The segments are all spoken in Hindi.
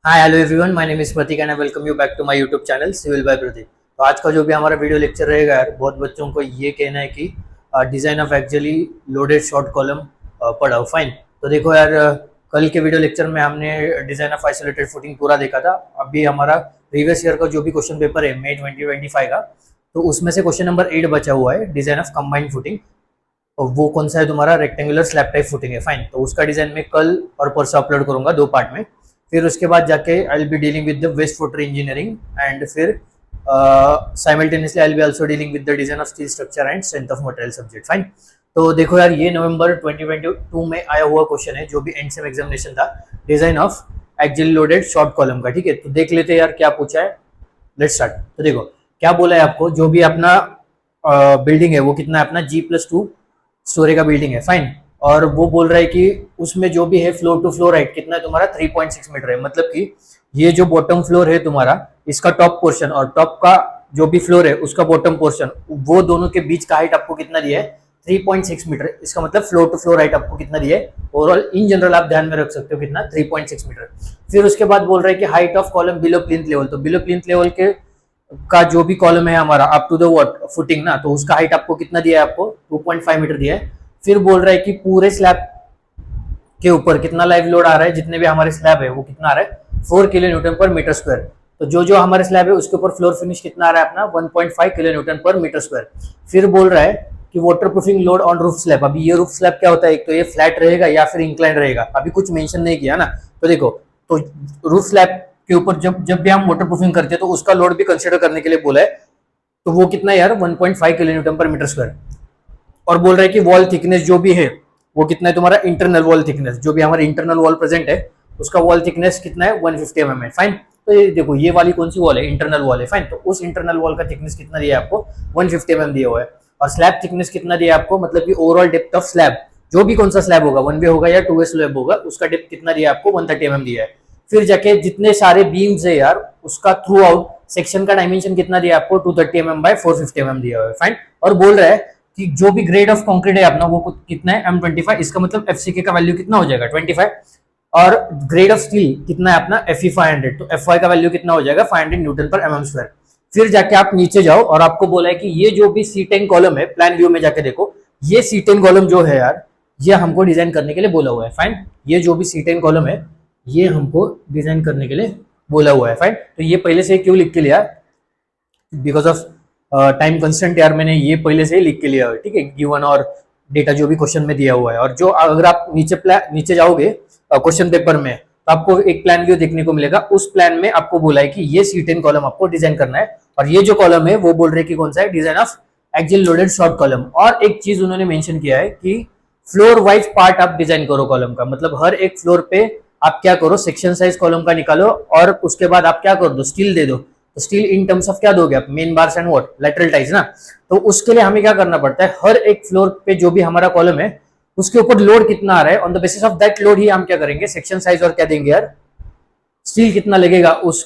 Hi hello everyone, my name is Prateek and I welcome you back to my YouTube channel civil by Prateek. तो आज का जो भी हमारा वीडियो लेक्चर रहेगा यार, बहुत बच्चों को ये कहना है कि design of actually loaded short column पढ़ाओ। फाइन। तो देखो यार, कल के वीडियो लेक्चर में हमने डिजाइन ऑफ आइसोलेटेड फुटिंग पूरा देखा था। अभी हमारा प्रीवियस ईयर का जो भी क्वेश्चन पेपर है मई 2025 का, तो उसमें से क्वेश्चन नंबर 8 बचा हुआ है, डिजाइन ऑफ कंबाइंड फुटिंग। तो वो कौन सा है तुम्हारा? रेक्टेंगुलर स्लैब टाइप फुटिंग है। फाइन। तो उसका डिजाइन में कल और परसों अपलोड करूंगा 2 पार्ट में। फिर उसके बाद जाके I will be dealing with the waste water engineering and फिर simultaneously I will be also dealing with the design of steel structure and strength of material subject. Fine. तो देखो यार, ये नवंबर 2022 में आया हुआ क्वेश्चन है, जो भी एंड सेम एग्जामिनेशन था, design of axial loaded short column का। ठीक है, तो देख लेते हैं यार क्या पूछा है। Let's start. तो देखो क्या बोला है आपको, जो भी अपना बिल्डिंग है वो कितना है अपना G+2 स्टोरी का बिल्डिंग है। फाइन। और वो बोल रहा है कि उसमें जो भी है फ्लोर टू फ्लोर हाइट कितना है तुम्हारा? 3.6 मीटर है। मतलब कि ये जो बॉटम फ्लोर है तुम्हारा, इसका टॉप पोर्शन और टॉप का जो भी फ्लोर है उसका बॉटम पोर्शन, वो दोनों के बीच का हाइट आपको कितना दिया है? 3.6 मीटर। इसका मतलब फ्लोर टू फ्लोर हाइट आपको कितना दिया है? ओवरऑल इन जनरल आप ध्यान में रख सकते हो कितना? 3.6 मीटर। फिर उसके बाद बोल रहा है कि height of column below plinth level. तो बिलो प्लिंथ लेवल के का जो भी कॉलम है हमारा up to the what footing ना, तो उसका हाइट आपको कितना दिया है? आपको 2.5 मीटर दिया है। फिर बोल रहा है कि पूरे स्लैब के ऊपर कितना लाइव लोड आ रहा है, जितने भी हमारे स्लैब है वो कितना आ रहा है? 4 kilo newton per metre square. तो जो जो हमारे स्लैब है उसके ऊपर फ्लोर फिनिश कितना आ रहा है अपना? 1.5 kilo newton per metre square. फिर बोल रहा है कि water proofing load on roof slab. अभी ये रूफ स्लैब क्या होता है? एक तो ये फ्लैट रहेगा या फिर इंक्लाइन रहेगा, अभी कुछ मेंशन नहीं किया ना। तो देखो, तो रूफ स्लैब के ऊपर जब जब भी हम वाटर प्रूफिंग करते हैं तो उसका लोड भी कंसिडर करने के लिए बोला है। तो वो कितना है यार? 1.5 kilo newton per metre square. और बोल रहा है कि वॉल थिकनेस जो भी है वो कितना है तुम्हारा? इंटरनल वॉल थिकनेस, जो भी हमारा इंटरनल वॉल प्रेजेंट है उसका वॉल थिकनेस कितना है? 150 mm है। फाइन। तो ये देखो, ये वाली कौन सी वॉल है? इंटरनल वॉल है। फाइन। तो उस इंटरनल वॉल का थिकनेस कितना दिया है आपको? 150 mm दिया हुआ है। और स्लैब थिकनेस कितना दिया है आपको? मतलब कि ओवरऑल डेप्थ ऑफ स्लैब, जो भी कौन सा स्लैब होगा, 1 वे होगा या 2 वे स्लैब होगा, उसका डेप्थ कितना दिया है आपको? 130 mm दिया है। फिर जाके जितने सारे बीम्स है यार, उसका थ्रू आउट सेक्शन का डायमेंशन कितना दिया आपको? 230 mm बाय 450 mm दिया हुआ है। फाइन। और बोल रहा है कि जो भी ग्रेड ऑफ कंक्रीट है अपना वो कितना है? M25। इसका मतलब FCK का वैल्यू कितना हो जाएगा? 25। और ग्रेड ऑफ स्टील कितना है अपना? Fe 500। तो FY का वैल्यू कितना हो जाएगा? 500 न्यूटन पर mm स्क्वायर। फिर जाके आप नीचे जाओ और आपको बोला है कि ये जो भी C10 कॉलम है, प्लान व्यू में जाके देखो, ये C10 कॉलम जो है यार, ये हमको डिजाइन करने के लिए बोला हुआ है। फाइन। ये जो भी C10 कॉलम है ये हमको डिजाइन करने के लिए बोला हुआ है। फाइन। तो ये पहले से क्यों लिख के लिया? बिकॉज ऑफ टाइम कंस्टेंट यार, मैंने ये पहले से ही लिख के लिया है। ठीक है, गिवन और डेटा जो भी क्वेश्चन में दिया हुआ है। और जो अगर आप नीचे जाओगे क्वेश्चन पेपर में, तो आपको एक प्लान व्यू देखने को मिलेगा। उस प्लान में आपको बोला है कि ये C10 कॉलम आपको डिजाइन करना है। और ये जो कॉलम है वो बोल रहे हैं कि कौन सा है? Design of axial loaded short column. और एक चीज उन्होंने मेंशन किया है कि फ्लोर वाइज पार्ट आप डिजाइन करो कॉलम का। मतलब हर एक फ्लोर पे आप क्या करो? सेक्शन साइज कॉलम का निकालो और उसके बाद आप क्या कर दो? स्टील दे दो। तो स्टील इन टर्म्स ऑफ क्या दोगे आप? Main bars and what? Lateral ties ना। तो उसके लिए हमें क्या करना पड़ता है? हर एक फ्लोर पे जो भी हमारा कॉलम है उसके ऊपर लोड कितना आ रहा है, on the basis of that load ही हम क्या करेंगे? सेक्शन साइज और क्या देंगे यार? स्टील कितना लगेगा उस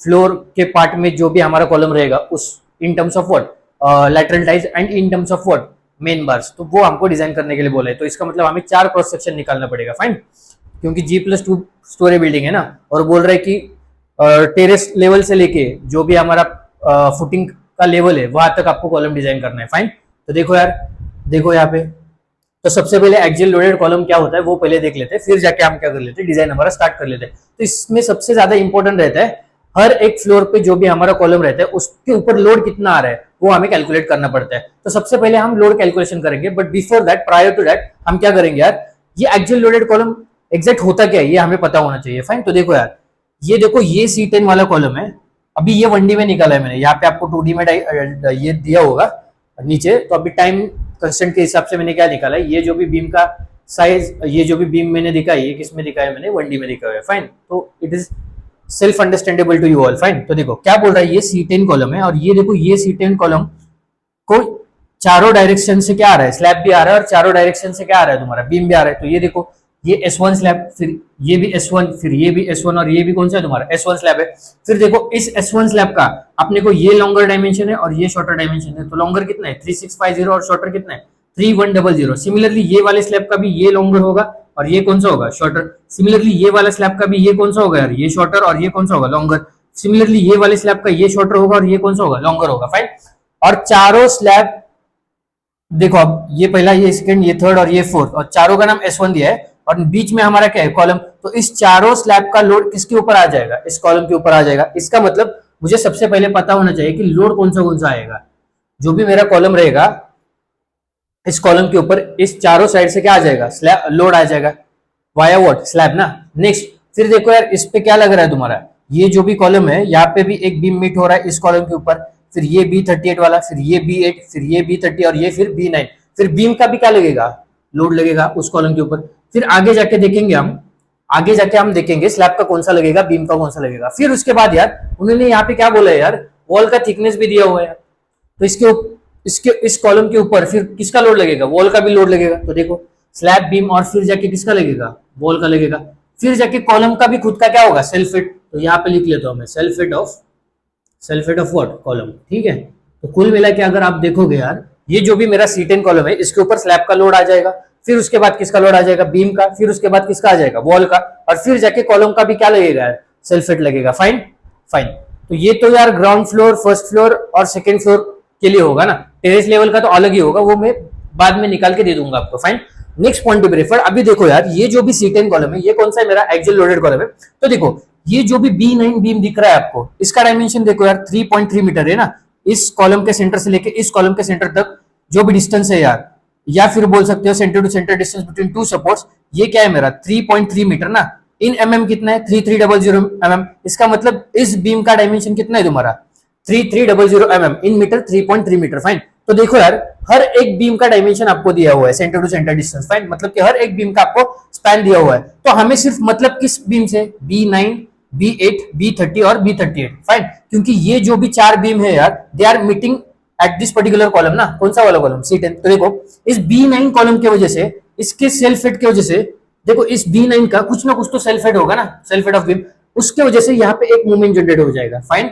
फ्लोर के पार्ट में जो भी हमारा कॉलम रहेगा, उस in terms of what? Lateral ties and in terms of what? Main bars. तो वो हमको डिजाइन करने के लिए बोला है। तो इसका मतलब हमें 4 क्रॉस सेक्शन निकालना पड़ेगा। फाइन। क्योंकि G+2 स्टोरी बिल्डिंग है ना। और बोल रहा है कि टेरेस लेवल से लेके जो भी हमारा फुटिंग का लेवल है वहां तक आपको कॉलम डिजाइन करना है। फाइन। तो देखो यार, देखो यहाँ पे, तो सबसे पहले एक्सियल लोडेड कॉलम क्या होता है वो पहले देख लेते हैं, फिर जाके हम क्या कर लेते हैं? डिजाइन हमारा स्टार्ट कर लेते हैं। तो इसमें सबसे ज्यादा इंपॉर्टेंट रहता है हर एक फ्लोर पे जो भी हमारा कॉलम रहता है उसके ऊपर लोड कितना आ रहा है वो हमें कैलकुलेट करना पड़ता है। तो सबसे पहले हम लोड कैलकुलेशन करेंगे, but before that, prior to that, हम क्या करेंगे यार? ये एक्सियल लोडेड कॉलम एग्जैक्ट होता क्या है ये हमें पता होना चाहिए। फाइन। तो देखो यार, ये देखो, ये C10 वाला कॉलम है। अभी ये 1D में निकाला है मैंने, यहाँ पे आपको 2D में ये दिया होगा नीचे। तो अभी टाइम कंस्टेंट के हिसाब से मैंने क्या निकाला है? ये जो भी बीम का साइज, ये जो भी बीम मैंने दिखाई है, किस में दिखाया मैंने? 1D में दिखाया है। फाइन। तो it is self understandable to you all. Fine. तो देखो क्या बोल रहा है, ये C10 कॉलम है और ये देखो, ये C10 कॉलम को चारों डायरेक्शन से क्या आ रहा है? स्लैब भी आ रहा है और चारों डायरेक्शन से क्या आ रहा है? तुम्हारा बीम भी आ रहा है। तो ये देखो, ये S1 स्लैब, फिर ये भी S1, फिर ये भी S1 और ये भी कौन सा है तुम्हारा? S1 स्लैब है। फिर देखो, इस S1 स्लैब का अपने को ये लॉन्गर डायमेंशन है और ये शॉर्टर डायमेंशन है। तो लॉन्गर कितना है? 3650 और शॉर्टर कितना है? 3100। सिमिलरली ये वाले स्लैब का भी ये लॉन्गर होगा और ये कौन सा होगा, शॉर्टर। सिमिलरली ये वाला स्लैब का भी ये कौन सा होगा यार, ये शॉर्टर, और ये कौन सा होगा, लॉन्गर। सिमिलरली ये वाले स्लैब का ये शॉर्टर होगा और ये कौन सा होगा, लॉन्गर होगा, फाइन। और चारों स्लैब देखो, अब ये पहला, ये सेकंड, ये थर्ड और ये फोर्थ, और चारों का नाम S1 दिया है, और बीच में हमारा क्या है, कॉलम। तो इस चारों स्लैब का लोड किसके ऊपर आ जाएगा, इस कॉलम के ऊपर आ जाएगा। इसका मतलब मुझे सबसे पहले पता होना चाहिए कि लोड कौन सा आएगा। जो भी मेरा कॉलम रहेगा, इस कॉलम के ऊपर इस चारों साइड से क्या आ जाएगा, स्लैब लोड आ जाएगा, वाया व्हाट, स्लैब ना। नेक्स्ट, फिर देखो यार, इस पे क्या लग रहा है तुम्हारा, ये जो भी कॉलम है, यहाँ पे भी एक बीम मीट हो रहा है इस कॉलम के ऊपर, फिर ये B38 वाला, फिर ये B8, फिर ये B30 और ये फिर B9। फिर बीम का भी क्या लगेगा, लोड लगेगा उस कॉलम के ऊपर। फिर आगे जाके देखेंगे हम देखेंगे स्लैब का कौन सा लगेगा, बीम का कौन सा लगेगा। फिर उसके बाद यार उन्होंने यहाँ पे क्या बोला है यार, वॉल का थिकनेस भी दिया हुआ है। तो इसके इस कॉलम के ऊपर फिर किसका लोड लगेगा, वॉल का भी लोड लगेगा। तो देखो, स्लैब, बीम और फिर जाके किसका लगेगा, वॉल का लगेगा। फिर जाके कॉलम का भी खुद का क्या होगा, सेल्फ फिट। तो यहाँ पे लिख लेता हूं मैं, self fit of what, column, ठीक है। तो कुल मिला के अगर आप देखोगे यार, ये जो भी मेरा C10 कॉलम है, इसके ऊपर स्लैब का लोड आ जाएगा, फिर उसके बाद किसका लोड आ जाएगा, बीम का, फिर उसके बाद किसका आ जाएगा, वॉल का, और फिर जाके कॉलम का भी क्या लगेगा यार, सेल्फ फिट लगेगा, फाइन। तो ये तो यार ग्राउंड फ्लोर, फर्स्ट फ्लोर और सेकेंड फ्लोर के लिए होगा ना। टेरेस लेवल का तो अलग ही होगा, वो मैं बाद में निकाल के दे दूंगा आपको, fine. Next point to be referred. अभी देखो यार, ये जो भी C10 कॉलम है, ये कौन सा है, मेरा एक्सियल लोडेड कॉलम है। तो देखो, ये जो भी B9 बीम दिख रहा है आपको, इसका डायमेंशन देखो यार, 3.3 मीटर है ना। इस कॉलम के सेंटर से लेके इस कॉलम के सेंटर तक जो भी डिस्टेंस है यार, या फिर बोल सकते हो center to center distance between two supports, ये क्या है मेरा, 3.3 मीटर ना। इन mm कितना है, 3300 mm। इसका मतलब इस बीम का डायमेंशन कितना है तुम्हारा, 3300 mm, in metre 3.3 metre, fine. तो देखो यार, हर एक बीम का डायमेंशन आपको दिया हुआ है, center to center distance, fine. मतलब कि हर एक बीम का आपको स्पैन दिया हुआ है। तो हमें सिर्फ मतलब किस बीम से, B9, B8, B30 और B38, फाइन। क्योंकि ये जो भी चार बीम है यार, they are meeting at this particular column ना। कौन सा वाला कॉलम, C10। तो देखो, इस B9 कॉलम की वजह से, इसके सेल्फ फिट की वजह से, देखो इस B9 का कुछ ना कुछ तो सेल्फ फिट होगा ना, सेल्फ फिट ऑफ बीम, उसके वजह से यहाँ पे एक मूवमेंट जनरेट हो जाएगा, fine.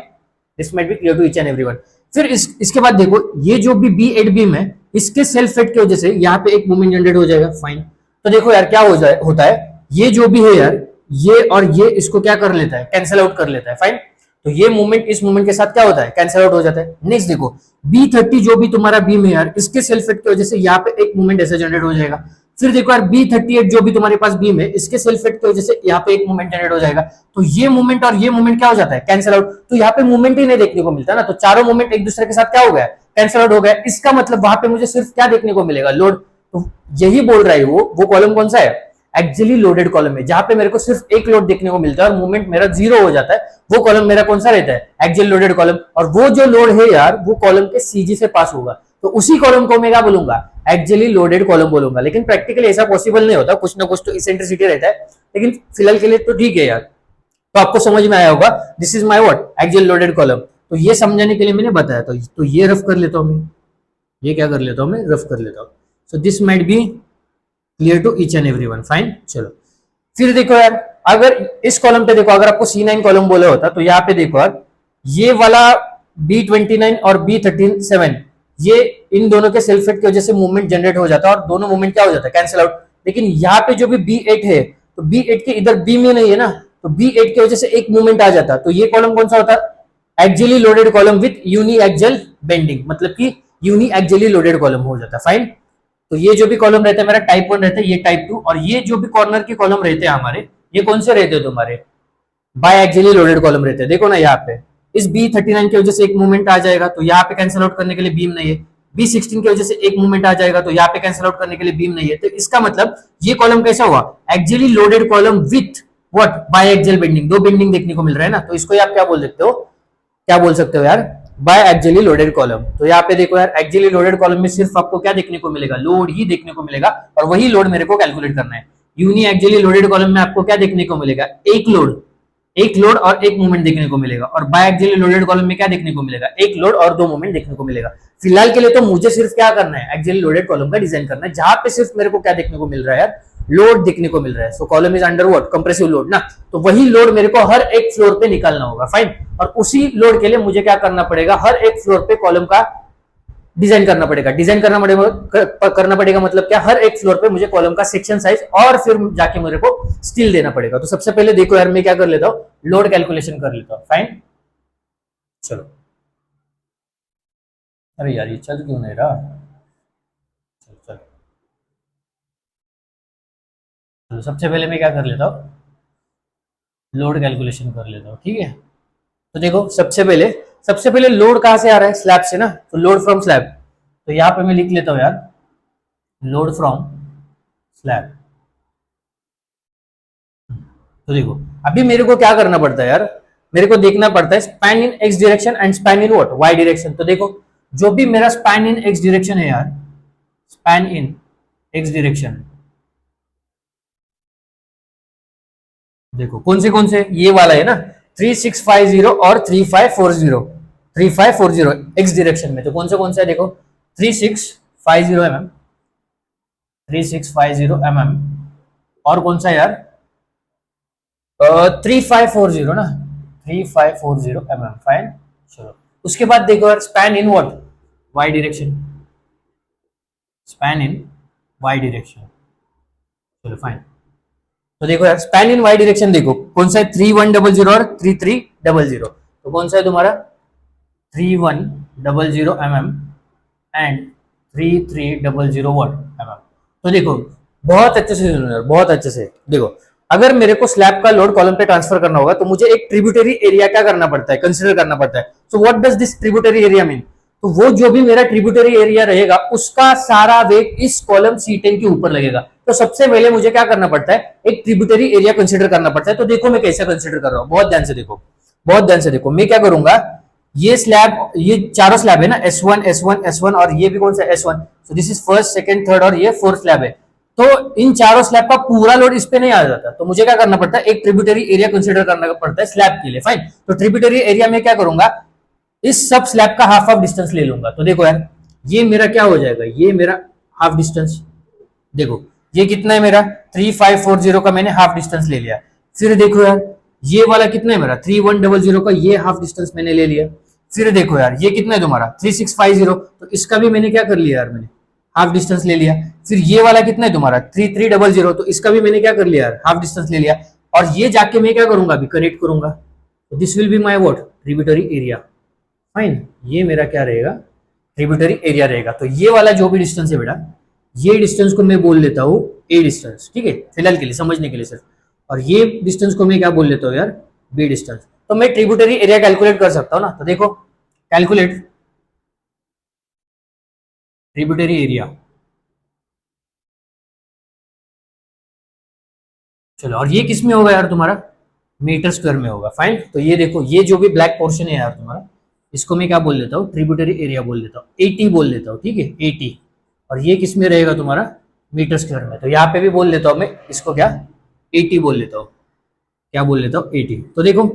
This might be clear to each and everyone. फिर इसके बाद देखो, ये जो भी B8 बीम है, इसके सेल्फ फिट की वजह से यहाँ पे एक मूवमेंट जनरेट हो जाएगा, फाइन। तो देखो यार, क्या होता है, ये जो भी है यार, ये और ये इसको क्या कर लेता है, कैंसिल आउट कर लेता है, फाइन। तो ये मूवमेंट इस मूवमेंट के साथ क्या होता है, कैंसिल आउट हो जाता है। नेक्स्ट देखो, B30 जो भी तुम्हारा बीम है यार, इसके सेल्फ फिट की वजह से यहाँ पे एक मूवमेंट ऐसे जनरेट हो जाएगा। फिर देखो यार, B38 जो भी तुम्हारे पास बीम है, इसके सेल्फ फिट की वजह से यहाँ पे एक मूवमेंट जनरेट हो जाएगा। तो ये मूवमेंट और ये मूवमेंट क्या हो जाता है, कैंसिल आउट। तो यहाँ पे मूवमेंट ही नहीं देखने को मिलता ना। तो चारों मूवमेंट एक दूसरे के साथ क्या हो गया, कैंसिल आउट हो गया। इसका मतलब वहां पे मुझे सिर्फ क्या देखने को मिलेगा, लोड। तो यही बोल रहा है वो कॉलम कौन सा है, एक्सियली लोडेड कॉलम है, जहां पे मेरे को सिर्फ एक लोड देखने को मिलता है और मूवमेंट मेरा जीरो हो जाता है। वो कॉलम मेरा कौन सा रहता है, एक्सियल लोडेड कॉलम। और वो जो लोड है यार, वो कॉलम के CG से पास होगा। तो उसी कॉलम को मैं क्या बोलूंगा, एक्सियली लोडेड कॉलम बोलूंगा। लेकिन प्रैक्टिकली ऐसा पॉसिबल नहीं होता, कुछ ना कुछ तो इसेंट्रिसिटी रहता है। लेकिन फिलहाल के लिए तो ठीक है यार। तो आपको समझ में आया होगा, this is my what, axial loaded column. तो ये समझाने के लिए मैंने बताया। तो ये रफ कर लेता हूं मैं, ये क्या कर लेता हूं मैं, रफ कर लेता हूं। So this might be clear to each and everyone, fine. चलो फिर देखो यार, अगर इस कॉलम पे देखो, अगर आपको C9 कॉलम बोला होता, तो यहाँ पे देखो यार, ये वाला B29 और B37, ये इन दोनों के सेल्फ फिट की वजह से मूवमेंट जनरेट हो जाता है और दोनों मूवमेंट क्या हो जाता है, कैंसिल आउट। लेकिन यहाँ पे जो भी B8 है, तो B8 के इधर बीम ही नहीं है ना, तो B8 की वजह से एक मूवमेंट आ जाता। तो ये कॉलम कौन सा होता है, axially loaded column with uniaxial bending, मतलब कि यूनी एक्सियली लोडेड कॉलम हो जाता है, फाइन। तो ये जो भी कॉलम रहता है मेरा टाइप 1 रहता है, ये टाइप 2, और ये जो भी कॉर्नर के कॉलम रहते हैं हमारे, ये कौन से रहते हैं तुम्हारे, बाय एक्सियली लोडेड कॉलम रहते हैं। देखो ना, यहाँ पे इस B39 की वजह से एक मूवमेंट आ जाएगा, तो यहाँ पे कैंसिल आउट करने के लिए बीम नहीं है। B16 की वजह से एक मूवमेंट आ जाएगा, तो यहाँ पे कैंसिल आउट करने के लिए बीम नहीं है। तो इसका मतलब ये कॉलम कैसा हुआ, axially loaded column with what, biaxial bending. दो बेंडिंग देखने को मिल रहा है ना, तो इसको आप क्या बोल सकते हो, क्या बोल सकते हो यार, बाय एक्सियली लोडेड कॉलम। तो यहाँ पे देखो यार, एक्सियली लोडेड कॉलम में सिर्फ आपको क्या देखने को मिलेगा, लोड ही देखने को मिलेगा, और वही लोड मेरे को कैलकुलेट करना है। यूनी एक्सियली लोडेड कॉलम में आपको क्या देखने को मिलेगा, एक लोड और एक मूवमेंट देखने को मिलेगा। और बाय एक्सियली लोडेड कॉलम में क्या देखने को मिलेगा, एक लोड और दो मूवमेंट देखने को मिलेगा। फिलहाल के लिए तो मुझे सिर्फ क्या करना है, एक्सियली लोडेड कॉलम का डिजाइन करना है, जहां पे सिर्फ मेरे को क्या देखने को मिल रहा है यार, लोड देखने को मिल रहा है। सो column is under what, compressive load ना। तो वही लोड मेरे को हर एक फ्लोर पे निकालना होगा, फाइन। और उसी लोड के लिए मुझे क्या करना पड़ेगा, हर एक फ्लोर पे कॉलम का डिजाइन करना पड़ेगा। डिजाइन करना पड़ेगा मतलब क्या, हर एक फ्लोर पे मुझे कॉलम का सेक्शन साइज और फिर जाके मेरे को स्टील देना पड़ेगा। तो सबसे पहले देखो यार, मैं क्या कर लेता हूँ, लोड कैलकुलेशन कर लेता हूँ। फाइन, चलो। अरे यार ये चल क्यों नहीं रहा, चल चल। तो सबसे पहले मैं क्या कर लेता हूँ, लोड कैलकुलेशन कर लेता हूँ, ठीक है। तो देखो सबसे पहले लोड कहाँ से आ रहा है, स्लैब से ना, तो लोड फ्रॉम स्लैब। तो यहाँ पे मैं लिख लेता हूँ यार, लोड फ्रॉम स्लैब। तो देखो अभी मेरे को क्या करना पड़ता है यार, मेरे को देखना पड़ता है span in X direction and span in what, Y direction. तो देखो जो भी मेरा स्पैन इन एक्स डायरेक्शन है यार, स्पैन इन एक्स डायरेक्शन, देखो कौन से ये वाला है ना, 3650 और 3540, 3540 एक्स डायरेक्शन में। तो कौन सा है देखो, 3650 mm, 3650 mm, और कौन सा यार, 3540 ना, 3540 mm। फाइन, चलो। उसके बाद देखो यार, span in what, Y direction, span in Y direction. चलो फाइन। तो देखो यार, स्पैन इन वाई डायरेक्शन देखो कौन सा है, 3100 और 3300। तो कौन सा है तुम्हारा, 3100 mm एंड 3300 वाट mm। तो देखो बहुत अच्छे से सुनो यार, बहुत अच्छे से देखो, अगर मेरे को स्लैब का लोड कॉलम पे ट्रांसफर करना होगा तो मुझे एक ट्रिब्यूटरी एरिया क्या करना पड़ता है, कंसीडर करना पड़ता है। So what does this tributary area mean, तो वो जो भी मेरा ट्रिब्यूटरी एरिया रहेगा उसका सारा वेट इस कॉलम C10 के ऊपर लगेगा। तो सबसे पहले मुझे क्या करना पड़ता है, एक ट्रिब्यूटरी एरिया कंसीडर करना पड़ता है। तो देखो मैं कैसे कंसीडर कर रहा हूं, बहुत ध्यान से देखो, बहुत ध्यान से देखो। मैं क्या करूंगा, ये स्लैब, ये चारों स्लैब है ना, S1 S1 S1, और ये भी कौन सा S1। So this is first second third और ये फोर्थ स्लैब है। तो इन चारों स्लैब का पूरा लोड इस पे नहीं आ जाता, तो मुझे क्या करना पड़ता है, एक ट्रिब्यूटरी एरिया कंसीडर करना पड़ता है स्लैब के लिए। फाइन, तो ट्रिब्यूटरी एरिया में क्या करूंगा, इस सब स्लैब का हाफ हाफ डिस्टेंस ले लूंगा। तो देखो यार, ये मेरा क्या हो जाएगा, ये मेरा हाफ डिस्टेंस, देखो ये कितना है मेरा, 3540 का मैंने हाफ डिस्टेंस ले लिया। फिर देखो यार, ये वाला कितना है मेरा, 3100 का ये हाफ डिस्टेंस मैंने ले लिया। फिर देखो यार, ये कितना है तुम्हारा, 3650, तो इसका भी मैंने क्या कर लिया यार, मैंने हाफ डिस्टेंस ले लिया। फिर ये वाला कितना है तुम्हारा, 3300, तो इसका भी मैंने क्या कर लिया यार, हाफ डिस्टेंस ले लिया। और ये जाके मैं क्या करूंगा, अभी कनेक्ट करूंगा। तो this will be my what, tributary area. Fine, ये मेरा क्या रहेगा, ट्रिब्यूटरी एरिया रहेगा। तो ये वाला जो भी डिस्टेंस है बेटा, ये डिस्टेंस को मैं बोल लेता हूँ ए डिस्टेंस, ठीक है, फिलहाल के लिए समझने के लिए सिर्फ। और ये डिस्टेंस को मैं क्या बोल लेता हूँ यार, बी डिस्टेंस। तो मैं ट्रिब्यूटरी एरिया कैलकुलेट कर सकता हूँ ना। तो देखो कैलकुलेट ट्रिब्यूटरी एरिया। चलो, और ये किस में होगा यार तुम्हारा, मीटर स्क्वायर में होगा। फाइन, तो ये देखो, ये जो भी ब्लैक पोर्शन है यार तुम्हारा, इसको मैं क्या बोल देता हूँ, ट्रिब्यूटरी एरिया बोल देता हूँ, 80 बोल देता हूँ, ठीक है 80। और ये किस में रहेगा तुम्हारा, मीटर स्क्वायर में। तो यहाँ पे भी बोल देता हूँ मैं इसको क्या, 80 बोल लेता हूँ, क्या बोल लेता हूँ 80। तो देखो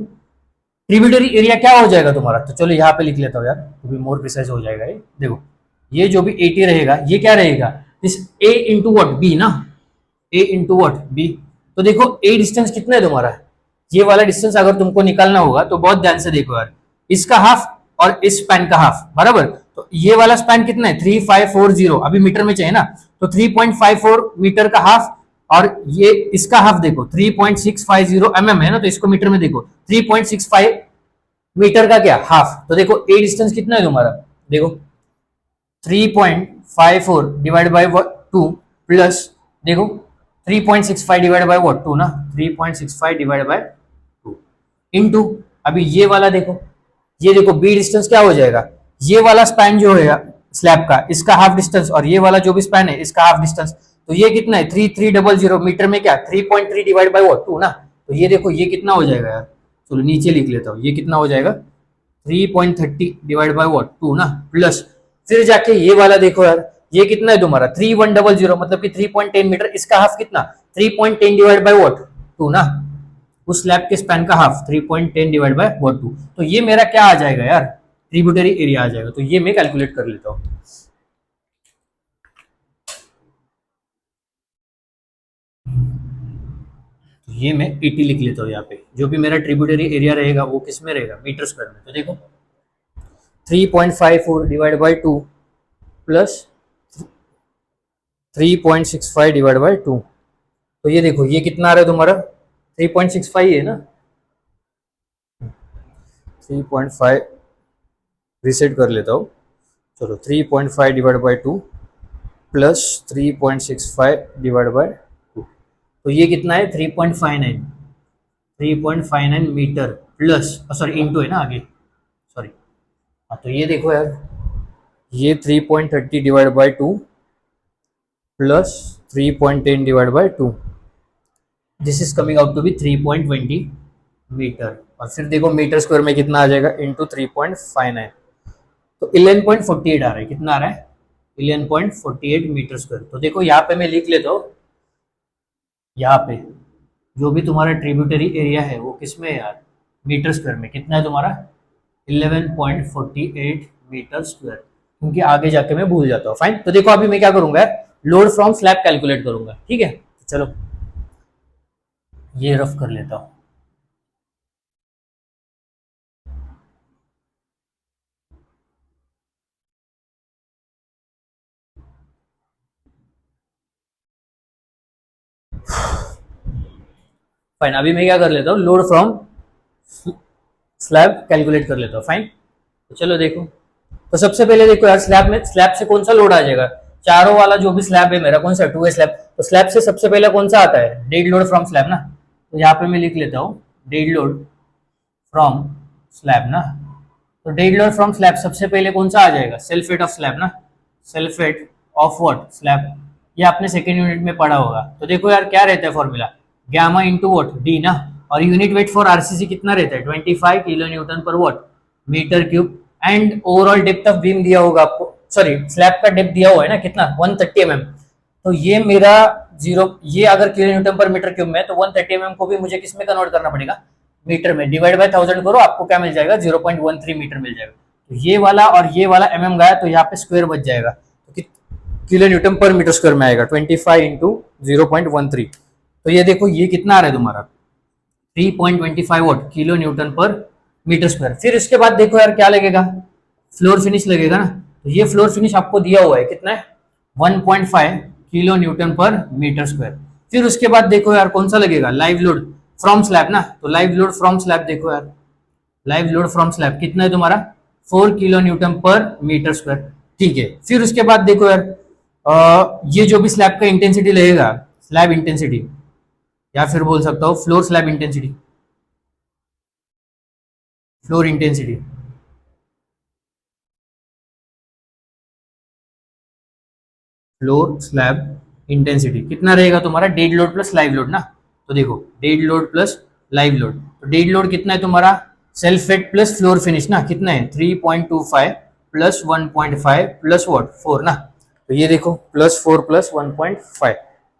ट्रिब्यूटरी एरिया क्या हो जाएगा तुम्हारा, तो चलो यहाँ पे लिख लेता हूँ यार, तो भी मोर प्रिसाइज हो जाएगा ये। देखो ये जो भी 80 रहेगा, ये क्या रहेगा, this A into what, B ना, ए इंटू वॉट, बी। तो देखो ए डिस्टेंस कितना है तुम्हारा, ये वाला डिस्टेंस अगर तुमको निकालना होगा तो बहुत ध्यान से देखो यार, इसका हाफ और इस स्पैन का हाफ बराबर। तो ये वाला स्पैन कितना है, 3540, अभी मीटर में चाहिए ना, तो 3.54 मीटर का हाफ, और ये इसका हाफ देखो 3.650 है ना, तो इसको मीटर में देखो 3.65 मीटर का क्या हाफ। तो देखो ए डिस्टेंस कितना है तुम्हारा, देखो 3.54 डिवाइड बाई 2 प्लस, देखो 3.65 डिवाइड बाई व्हाट, 2 ना, 3.65 डिवाइड बाई 2 इनटू, अभी ये वाला देखो, ये देखो बी डिस्टेंस क्या हो जाएगा, ये वाला स्पैन जो है स्लैब का, इसका हाफ डिस्टेंस, और ये वाला जो भी स्पैन है इसका हाफ डिस्टेंस। तो ये कितना है, 3300 मीटर में क्या, 3.3 डिवाइड बाई व्हाट, 2 ना। तो ये देखो ये कितना हो जाएगा यार, चलो नीचे लिख लेता हूँ, ये कितना हो जाएगा, 3.30 डिवाइड बाई व्हाट, 2 ना, प्लस फिर जाके ये वाला देखो यार, ये कितना है तुम्हारा 3100, मतलब कि 3.10 मीटर, इसका हाफ कितना, 3.10 डिवाइड बाई व्हाट, 2 ना, उस स्लैब के स्पैन का हाफ 3.10 डिवाइड बाय 2। तो ये मेरा क्या आ जाएगा यार, ट्रिब्यूटरी एरिया आ जाएगा। तो ये मैं कैलकुलेट कर लेता हूँ। तो ये मैं 80 लिख लेता हूँ यहाँ पे, जो भी मेरा ट्रिब्यूटरी एरिया रहेगा वो किस में रहेगा, मीटर स्क्वायर में। तो देखो 3.54 divide by 2 plus 3.65 divide by 2। तो ये देखो ये कितना आ रहा है तुम्हारा 3.65 है ना, 3.5 रीसेट कर लेता हूँ। चलो 3.5 divide by 2 plus 3.65 divide by 2, तो ये कितना है 3.59 मीटर प्लस सॉरी इंटू है ना आगे, सॉरी। हाँ तो ये देखो यार, ये 3.30 divide by 2 plus 3.10 divide by 2, this is coming out to be 3.20 metre. और फिर देखो मीटर स्क्वायर में कितना आ जाएगा इंटू 3.59, तो 11.48 आ रहा है। कितना आ रहा है 11.48 मीटर स्क्वायर। तो देखो यहाँ पे मैं लिख लेता हूँ, यहाँ पे जो भी तुम्हारा ट्रिब्यूटरी एरिया है वो किस में है यार, मीटर स्क्वायर में। कितना है तुम्हारा 11.48 मीटर स्क्वायर, क्योंकि आगे जाके मैं भूल जाता हूँ। फाइन, तो देखो अभी मैं क्या करूंगा यार, लोड फ्रॉम स्लैब कैलकुलेट करूंगा। ठीक है, चलो ये रफ कर लेता हूँ। फाइन, अभी मैं क्या कर लेता हूँ, लोड फ्रॉम स्लैब कैलकुलेट कर लेता हूँ। फाइन, तो चलो देखो, तो सबसे पहले देखो यार, स्लैब से कौन सा लोड आ जाएगा, चारों वाला जो भी स्लैब है मेरा, कौन सा 2A स्लैब, तो स्लैब से सबसे पहले कौन सा आता है, डेड लोड फ्रॉम स्लैब ना। तो यहाँ पे मैं लिख लेता हूँ डेड लोड फ्रॉम स्लैब ना। तो डेड लोड फ्रॉम स्लैब सबसे पहले कौन सा आ जाएगा, सेल्फ वेट ऑफ स्लैब ना, self weight of what slab. ये आपने सेकेंड यूनिट में पढ़ा होगा। तो देखो यार क्या रहता है formula, gamma into what D ना, और यूनिट वेट फॉर आरसीसी कितना रहता है 25 kilo newton per what metre cube. And overall depth of beam दिया होगा आपको, सॉरी स्लैब का डेप्थ दिया हुआ है ना कितना 130 mm। तो ये मेरा जीरो, ये अगर kilo newton per metre cube में, तो 130 mm को भी मुझे किस में कन्वर्ट करना पड़ेगा, मीटर में। डिवाइड बाय 1000 करो, आपको क्या मिल जाएगा 0.13 मीटर मिल जाएगा। तो ये वाला और ये वाला mm गया, तो यहाँ पे स्क्वायर बच जाएगा, तो kilo newton per metre square में आएगा 25 इंटू 0.13। तो ये देखो ये कितना आ रहा है तुम्हारा 3.25 what kilo newton per metre square. फिर इसके बाद देखो यार क्या लगेगा, फ्लोर फिनिश लगेगा ना। तो ये फ्लोर फिनिश आपको दिया हुआ है कितना है 1.5 kilo newton per metre square. फिर उसके बाद देखो यार कौन सा लगेगा, लाइव लोड फ्रॉम स्लैब ना। तो लाइव लोड फ्रॉम स्लैब देखो यार, लाइव लोड फ्रॉम स्लैब कितना है तुम्हारा 4 kilo newton per metre square. ठीक है, फिर उसके बाद देखो यार ये जो भी स्लैब का इंटेंसिटी लगेगा, स्लैब इंटेंसिटी, या फिर बोल सकता हूँ floor slab intensity, floor intensity, floor slab intensity कितना रहेगा तुम्हारा, dead load plus live load ना। तो देखो dead load plus live load, तो डेड लोड कितना है तुम्हारा self weight plus floor finish ना, कितना है 3.25 प्लस 1.5 प्लस वॉट 4 ना। तो ये देखो प्लस 4 प्लस 1.5,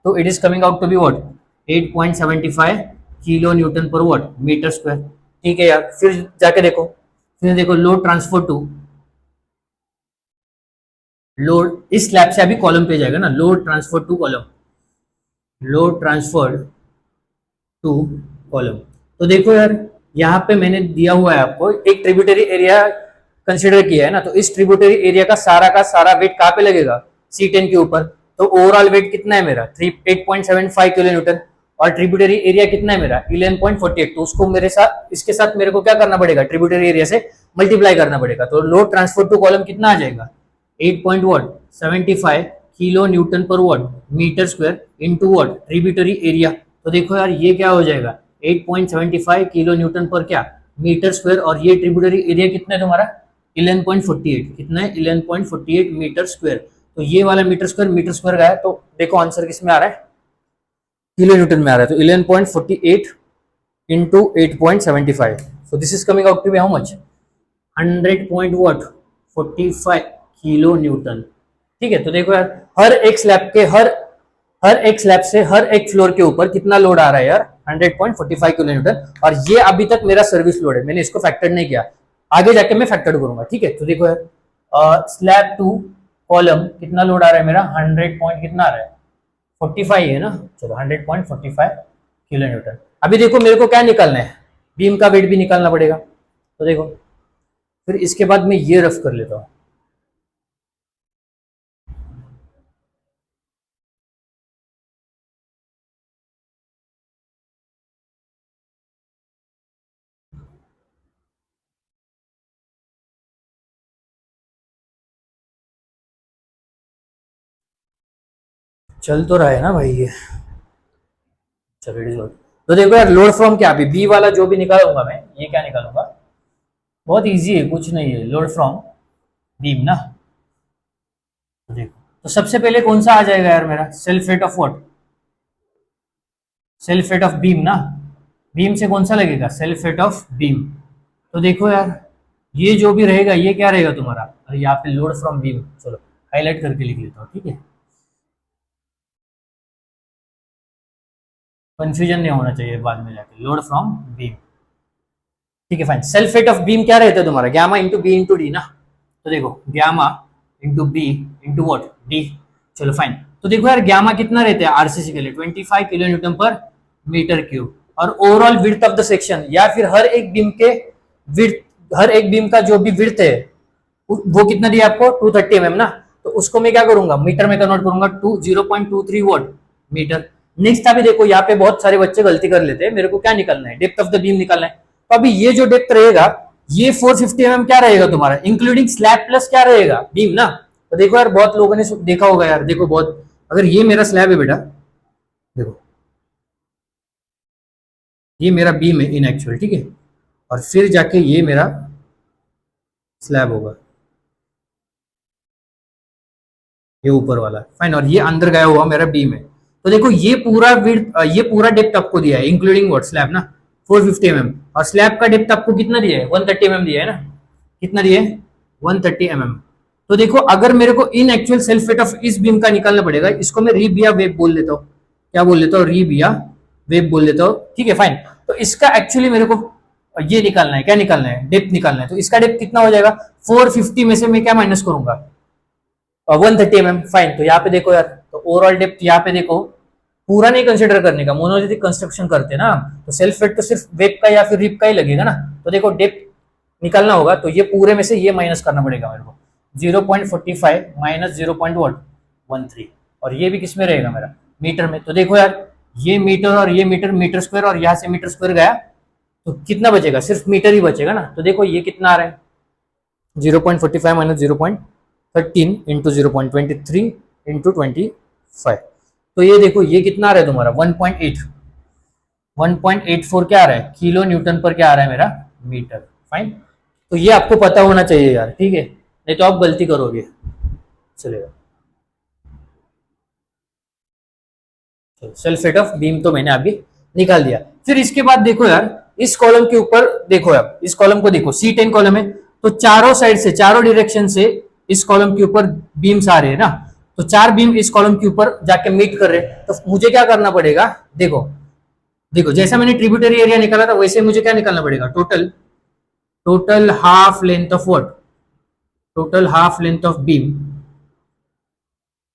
तो it is coming out to be what 8.75 kilo newton per what metre square. ठीक है यार, फिर जाके देखो, फिर देखो लोड ट्रांसफर टू, लोड इस स्लैब से अभी कॉलम पे जाएगा ना, load transfer to column, load transfer to column. तो देखो यार यहाँ पे मैंने दिया हुआ है आपको एक ट्रिब्यूटरी एरिया कंसिडर किया है ना। तो इस ट्रिब्यूटरी एरिया का सारा वेट कहाँ पे लगेगा, C10 के ऊपर। तो ओवरऑल वेट कितना है मेरा 8.75 किलो न्यूटन, और ट्रिब्यूटरी एरिया कितना है मेरा 11.48। तो उसको मेरे साथ, इसके साथ मेरे को क्या करना पड़ेगा, ट्रिब्यूटरी एरिया से मल्टीप्लाई करना पड़ेगा। तो लोड ट्रांसफर टू कॉलम कितना आ जाएगा 8.75 kilo newton per what metre square into what tributary area. तो देखो यार ये क्या हो जाएगा 8.75 किलो न्यूटन पर क्या मीटर स्क्वायर, और ये ट्रिब्यूटरी एरिया कितना है तुम्हारा 11.48, कितना है 11.48 मीटर स्क्वायर। तो ये वाला मीटर स्क्वायर का है। तो देखो आंसर किस में आ रहा है, किलो न्यूटन में आ रहा है। तो 11.48 into 8.75, so this is coming out to be how much 100.45 kilo newton. ठीक है, तो देखो यार हर एक स्लैब के हर एक स्लैब से हर एक फ्लोर के ऊपर कितना लोड आ रहा है यार 100.45 किलो न्यूटन। और ये अभी तक मेरा सर्विस लोड है, मैंने इसको फैक्टर नहीं किया, आगे जाके मैं फैक्टर करूंगा। ठीक है, तो देखो यार स्लैब टू कॉलम कितना लोड आ रहा है मेरा 100 पॉइंट कितना आ रहा है 45 है ना। चलो 100.45 किलो न्यूटन। अभी देखो मेरे को क्या निकालना है, बीम का वेट भी निकालना पड़ेगा। तो देखो फिर इसके बाद मैं ये रफ कर लेता हूँ, चल तो रहा है ना भाई ये। चलो इट इज गुड। तो देखो यार, लोड फ्रॉम क्या, अभी बी वाला जो भी निकालूंगा मैं, ये क्या निकालूंगा, बहुत इजी है, कुछ नहीं है, लोड फ्रॉम बीम ना। तो देखो, तो सबसे पहले कौन सा आ जाएगा यार मेरा, self weight of what, self weight of beam ना। बीम से कौन सा लगेगा, सेल्फ वेट ऑफ बीम। तो देखो यार, ये जो भी रहेगा ये क्या रहेगा तुम्हारा, और यहाँ पे लोड फ्रॉम बीम, चलो हाईलाइट करके लिख लेता हूँ, ठीक है, कंफ्यूजन नहीं होना चाहिए बाद में जाके, लोड फ्रॉम बीम, ठीक है fine. Self weight of beam क्या रहता है तुम्हारा, gamma into B into D ना। तो देखो gamma into B into what, D. चलो फाइन। तो देखो यार, गैमा कितना रहता है आरसीसी के लिए, 25 kilo newton per metre cube. और overall width of the section, या फिर हर एक बीम के विड्थ, हर एक बीम का जो भी विड्थ है वो कितना दिया आपको, 230 mm ना। तो उसको मैं क्या करूंगा, मीटर में कन्वर्ट करूंगा, 0.23 वॉट मीटर। नेक्स्ट अभी देखो, यहाँ पे बहुत सारे बच्चे गलती कर लेते हैं, मेरे को क्या निकालना है, डेप्थ ऑफ द बीम निकालना है। तो अभी ये जो डेप्थ रहेगा, ये 450 mm क्या रहेगा तुम्हारा, इंक्लूडिंग स्लैब प्लस क्या रहेगा, बीम ना। तो देखो यार, बहुत लोगों ने देखा होगा यार, देखो बहुत, अगर ये मेरा स्लैब है बेटा, देखो ये मेरा बीम है इन एक्चुअल, ठीक है, और फिर जाके ये मेरा स्लैब होगा, ये ऊपर वाला फाइन, और ये अंदर गया हुआ मेरा बीम है। तो देखो ये पूरा विड्थ, ये पूरा डेप्थ आपको दिया है इंक्लूडिंग व्हाट, स्लैब ना, 450 mm, और स्लैब का डेप्थ आपको कितना दिया है, 130 mm दिया है ना, कितना दिया है, 130 mm। तो देखो, अगर मेरे को इन एक्चुअल सेल्फ वेट ऑफ इस बीम का निकालना पड़ेगा, इसको मैं रीब या वेब बोल लेता हूँ, क्या बोल लेता हूँ, रीब या वेब बोल लेता हूँ, ठीक है फाइन। तो इसका एक्चुअली मेरे को ये निकालना है, क्या निकालना है, डेप्थ निकालना है। तो इसका डेप्थ कितना हो जाएगा, 450 में से मैं क्या माइनस करूंगा, 130 mm फाइन। तो यहाँ पे देखो यार, तो ओवरऑल डेप्थ यहाँ पे देखो, पूरा नहीं कंसिडर करने का, मोनोलिथिक कंस्ट्रक्शन करते ना, तो सेल्फ वेट तो सिर्फ वेब का या फिर रिप का ही लगेगा ना। तो देखो डेप्थ निकालना होगा, तो ये पूरे में से ये माइनस करना पड़ेगा मेरे को, 0.45 माइनस 0.13, और ये भी किस में रहेगा मेरा, मीटर में। तो देखो यार, ये मीटर और ये मीटर, मीटर स्क्वायर, और यहाँ से मीटर स्क्वायर गया, तो कितना बचेगा, सिर्फ मीटर ही बचेगा ना। तो देखो ये कितना आ रहा है, 0.45 माइनस 0.13 इंटू 0.23 इंटू 25। तो ये देखो ये कितना आ रहा है तुम्हारा, 1.84 क्या आ रहा है, किलो न्यूटन पर क्या आ रहा है मेरा, मीटर, फाइन। तो ये आपको पता होना चाहिए यार, ठीक है, नहीं तो आप गलती करोगे। चलेगा, सेल्फ वेट ऑफ बीम तो मैंने अभी निकाल दिया। फिर इसके बाद देखो यार, इस कॉलम के ऊपर देखो यार, इस कॉलम को देखो, C10 कॉलम है, तो चारों साइड से, चारों डायरेक्शन से इस कॉलम के ऊपर बीम्स आ रहे हैं ना। तो चार बीम इस कॉलम के ऊपर जाके मीट कर रहे हैं, तो मुझे क्या करना पड़ेगा, देखो देखो, जैसा मैंने ट्रिब्यूटरी एरिया निकाला था, वैसे मुझे क्या निकालना पड़ेगा, total, total half length of what, total half length of beam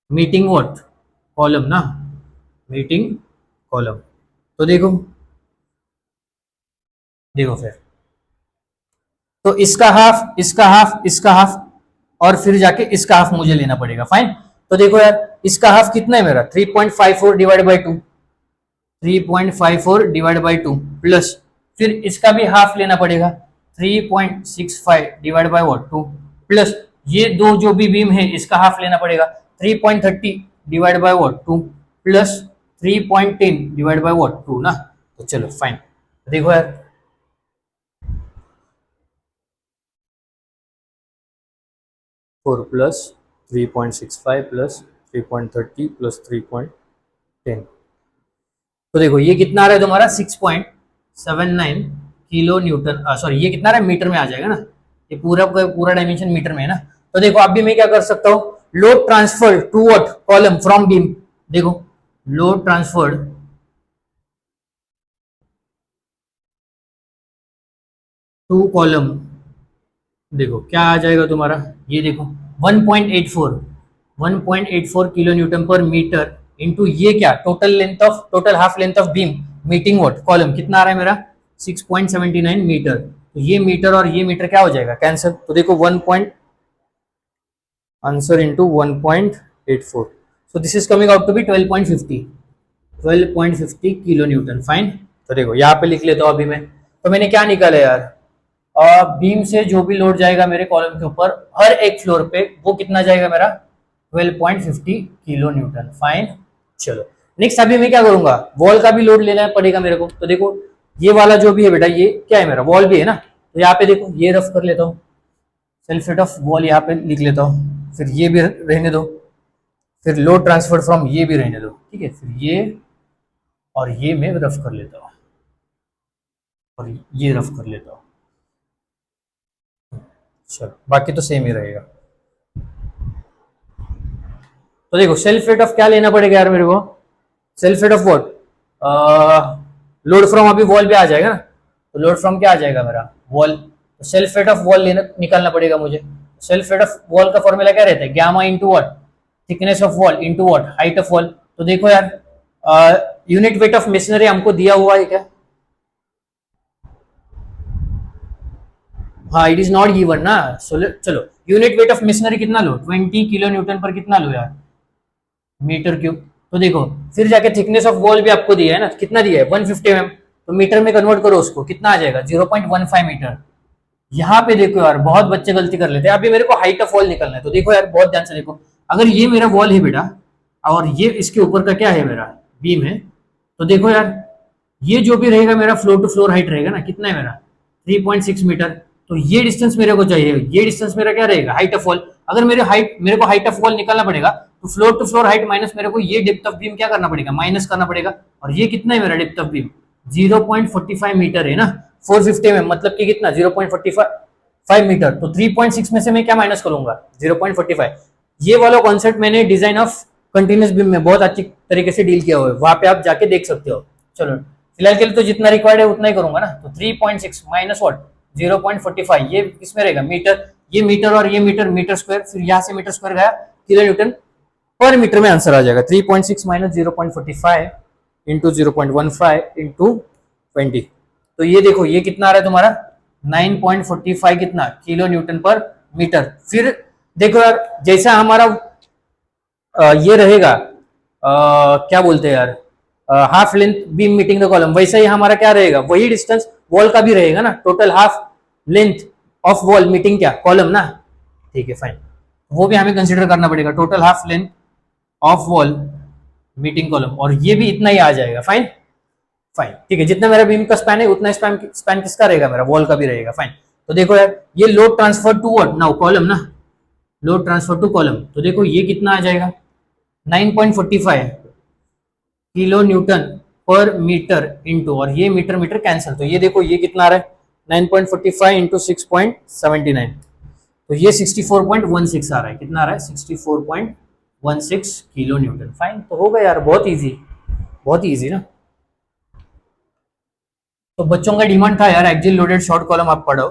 meeting what, column ना, मीटिंग कॉलम। तो देखो, देखो फिर, तो इसका हाफ, इसका हाफ, इसका हाफ, और फिर जाके इसका हाफ मुझे लेना पड़ेगा, फाइन। तो देखो यार, इसका हाफ कितना है मेरा, 3.54 divide by 2, 3.54 divide by 2, plus फिर इसका भी हाफ लेना पड़ेगा, 3.65 डिवाइड बाई वॉट, 2, प्लस ये दो जो भी बीम है इसका हाफ लेना पड़ेगा, 3.30 divide by what, 2, plus 3.10 divide by what, 2 ना। तो चलो फाइन, देखो यार, 4 प्लस 3.65 प्लस 3.30 प्लस 3.10, तो देखो ये कितना आ रहा है तुम्हारा, 6.79 किलो न्यूटन, सॉरी ये कितना आ रहा है, मीटर में आ जाएगा ना, ये पूरा पूरा डायमेंशन मीटर में है ना। तो देखो अब भी मैं क्या कर सकता हूँ, load transfer to what, column from beam, देखो लोड ट्रांसफर्ड टू कॉलम, देखो क्या आ जाएगा तुम्हारा, ये देखो 1.84, 1.84 kilo newton per metre into ये क्या, total length of, total half length of beam meeting what, column, कितना आ रहा है मेरा, 6.79 मीटर। तो ये मीटर और ये मीटर क्या हो जाएगा, कैंसिल। तो देखो 1 point answer into 1.84, so this is coming out to be 12.50, 12.50 kilo newton, fine. तो देखो यहाँ पे लिख लेता हूँ अभी मैं, तो मैंने क्या निकाला यार, बीम से जो भी लोड जाएगा मेरे कॉलम के ऊपर हर एक फ्लोर पे, वो कितना जाएगा मेरा, 12.50 किलो न्यूटन, फाइन। चलो नेक्स्ट अभी मैं क्या करूंगा, वॉल का भी लोड लेना पड़ेगा मेरे को। तो देखो ये वाला जो भी है बेटा, ये क्या है मेरा, वॉल भी है ना। तो यहाँ पे देखो ये रफ कर लेता हूँ, सेल्फ वेट ऑफ वॉल यहाँ पे लिख लेता हूँ, फिर ये भी रहने दो, फिर लोड ट्रांसफर फ्रॉम ये भी रहने दो, ठीक है। फिर ये और ये मैं रफ कर लेता हूँ और ये रफ कर लेता हूँ। चलो बाकी तो सेम ही रहेगा। तो देखो सेल्फ वेट ऑफ क्या लेना पड़ेगा यार मेरे को, self weight of what, load from अभी वॉल भी आ जाएगा ना, तो लोड फ्रॉम क्या आ जाएगा मेरा, वॉल। तो सेल्फ वेट ऑफ वॉल लेना निकालना पड़ेगा मुझे। सेल्फ वेट ऑफ वॉल का फॉर्मूला क्या रहता है, gamma into what, thickness of wall into what, height of wall. तो देखो यार यूनिट वेट ऑफ मेशनरी हमको दिया हुआ है क्या, हाँ इट इज नॉट गिवन ना। चलो यूनिट वेट ऑफ मेशनरी कितना लो, 20 किलो न्यूटन पर कितना लो यार, मीटर क्यूब। तो देखो फिर जाके थिकनेस ऑफ वॉल भी आपको दिया है ना, कितना दिया है 150 mm, तो मीटर में कन्वर्ट करो उसको, कितना आ जाएगा 0.15 मीटर। यहाँ पे देखो यार बहुत बच्चे गलती कर लेते हैं। अभी मेरे को हाइट ऑफ वॉल निकलना है, तो देखो यार बहुत ध्यान से देखो, अगर ये मेरा वॉल है बेटा और ये इसके ऊपर का क्या है मेरा बीम है, तो देखो यार ये जो भी रहेगा मेरा फ्लोर टू फ्लोर हाइट रहेगा ना, कितना है मेरा 3.6 मीटर। तो ये डिस्टेंस मेरे को चाहिए, ये डिस्टेंस मेरा क्या रहेगा, हाइट ऑफ वॉल। अगर मेरे को हाइट ऑफ वॉल निकालना पड़ेगा, तो floor to floor height minus मेरे को ये डेप्थ ऑफ बीम क्या करना पड़ेगा, माइनस करना पड़ेगा। और ये कितना है मेरा डेप्थ ऑफ बीम, 0.45 मीटर है ना, 450 mm मतलब कि कितना 0.45 मीटर। तो 3.6 में से मैं क्या माइनस करूंगा 0.45। ये वाला कॉन्सेप्ट मैंने डिजाइन ऑफ कंटिन्यूस बीम में बहुत अच्छी तरीके से डील किया हुआ है, वहां पे आप जाके देख सकते हो। चलो फिलहाल के लिए तो जितना रिक्वायर्ड है उतना ही करूंगा ना। तो 3.6 माइनस वॉट 0.45, ये किसमें रहेगा मीटर, ये मीटर और ये मीटर, मीटर स्क्वायर, फिर यहाँ से मीटर स्क्वायर गया किलो न्यूटन पर मीटर में आंसर आ जाएगा। 3.6 माइनस 0.45 इंटू 0.15 इंटू 20। तो ये देखो ये कितना आ रहा है तुम्हारा 9.45 कितना किलो न्यूटन पर मीटर। फिर देखो यार जैसा हमारा ये रहेगा क्या बोलते हैं यार, half length beam meeting the column, वैसा ही हमारा क्या रहेगा, वही डिस्टेंस वॉल का भी रहेगा ना, total half length of wall meeting क्या कॉलम ना, ठीक है फाइन। वो भी हमें कंसिडर करना पड़ेगा, total half length of wall meeting column, और ये भी इतना ही आ जाएगा, फाइन फाइन ठीक है। जितना मेरा बीम का स्पैन है उतना स्पैन किसका रहेगा, मेरा वॉल का भी रहेगा, फाइन। तो देखो यार ये load transfer to what now column ना, लोड ट्रांसफर टू कॉलम, तो देखो ये कितना आ जाएगा 9.45 kilo newton per metre into, और ये मीटर मीटर कैंसिल, तो ये देखो ये कितना आ रहा है 9.45 इंटू 6.79, तो ये 64.16 आ रहा है, कितना आ रहा है 64.16 किलो न्यूटन, फाइन। तो हो गया यार बहुत इजी, बहुत इजी ना। तो बच्चों का डिमांड था यार एक्सियल लोडेड शॉर्ट कॉलम आप पढ़ो,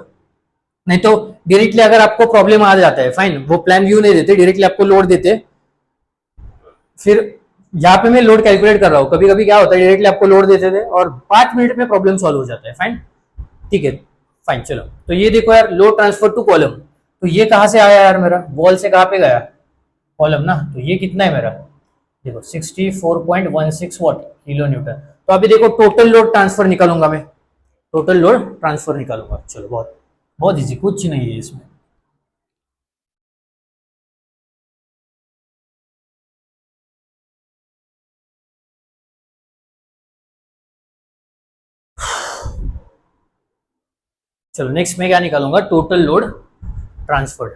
नहीं तो डायरेक्टली अगर आपको प्रॉब्लम आ जाता है, फाइन वो प्लान व्यू नहीं देते, डायरेक्टली आपको लोड देते। फिर यहाँ पे मैं लोड कैलकुलेट कर रहा हूँ, कभी कभी क्या होता है डायरेक्टली आपको लोड देते थे और 5 मिनट में प्रॉब्लम सॉल्व हो जाता है, फाइन ठीक है फाइन। चलो तो ये देखो यार लोड ट्रांसफर टू कॉलम, तो ये कहाँ से आया यार मेरा, वॉल से कहाँ पे गया कॉलम ना, तो ये कितना है मेरा देखो 64.16 वॉट किलो न्यूटन। तो अभी देखो टोटल लोड ट्रांसफर निकालूंगा मैं, टोटल लोड ट्रांसफर निकालूंगा। चलो बहुत बहुत इजी, कुछ नहीं है इसमें। चलो नेक्स्ट मैं क्या निकालूंगा, total load transferred,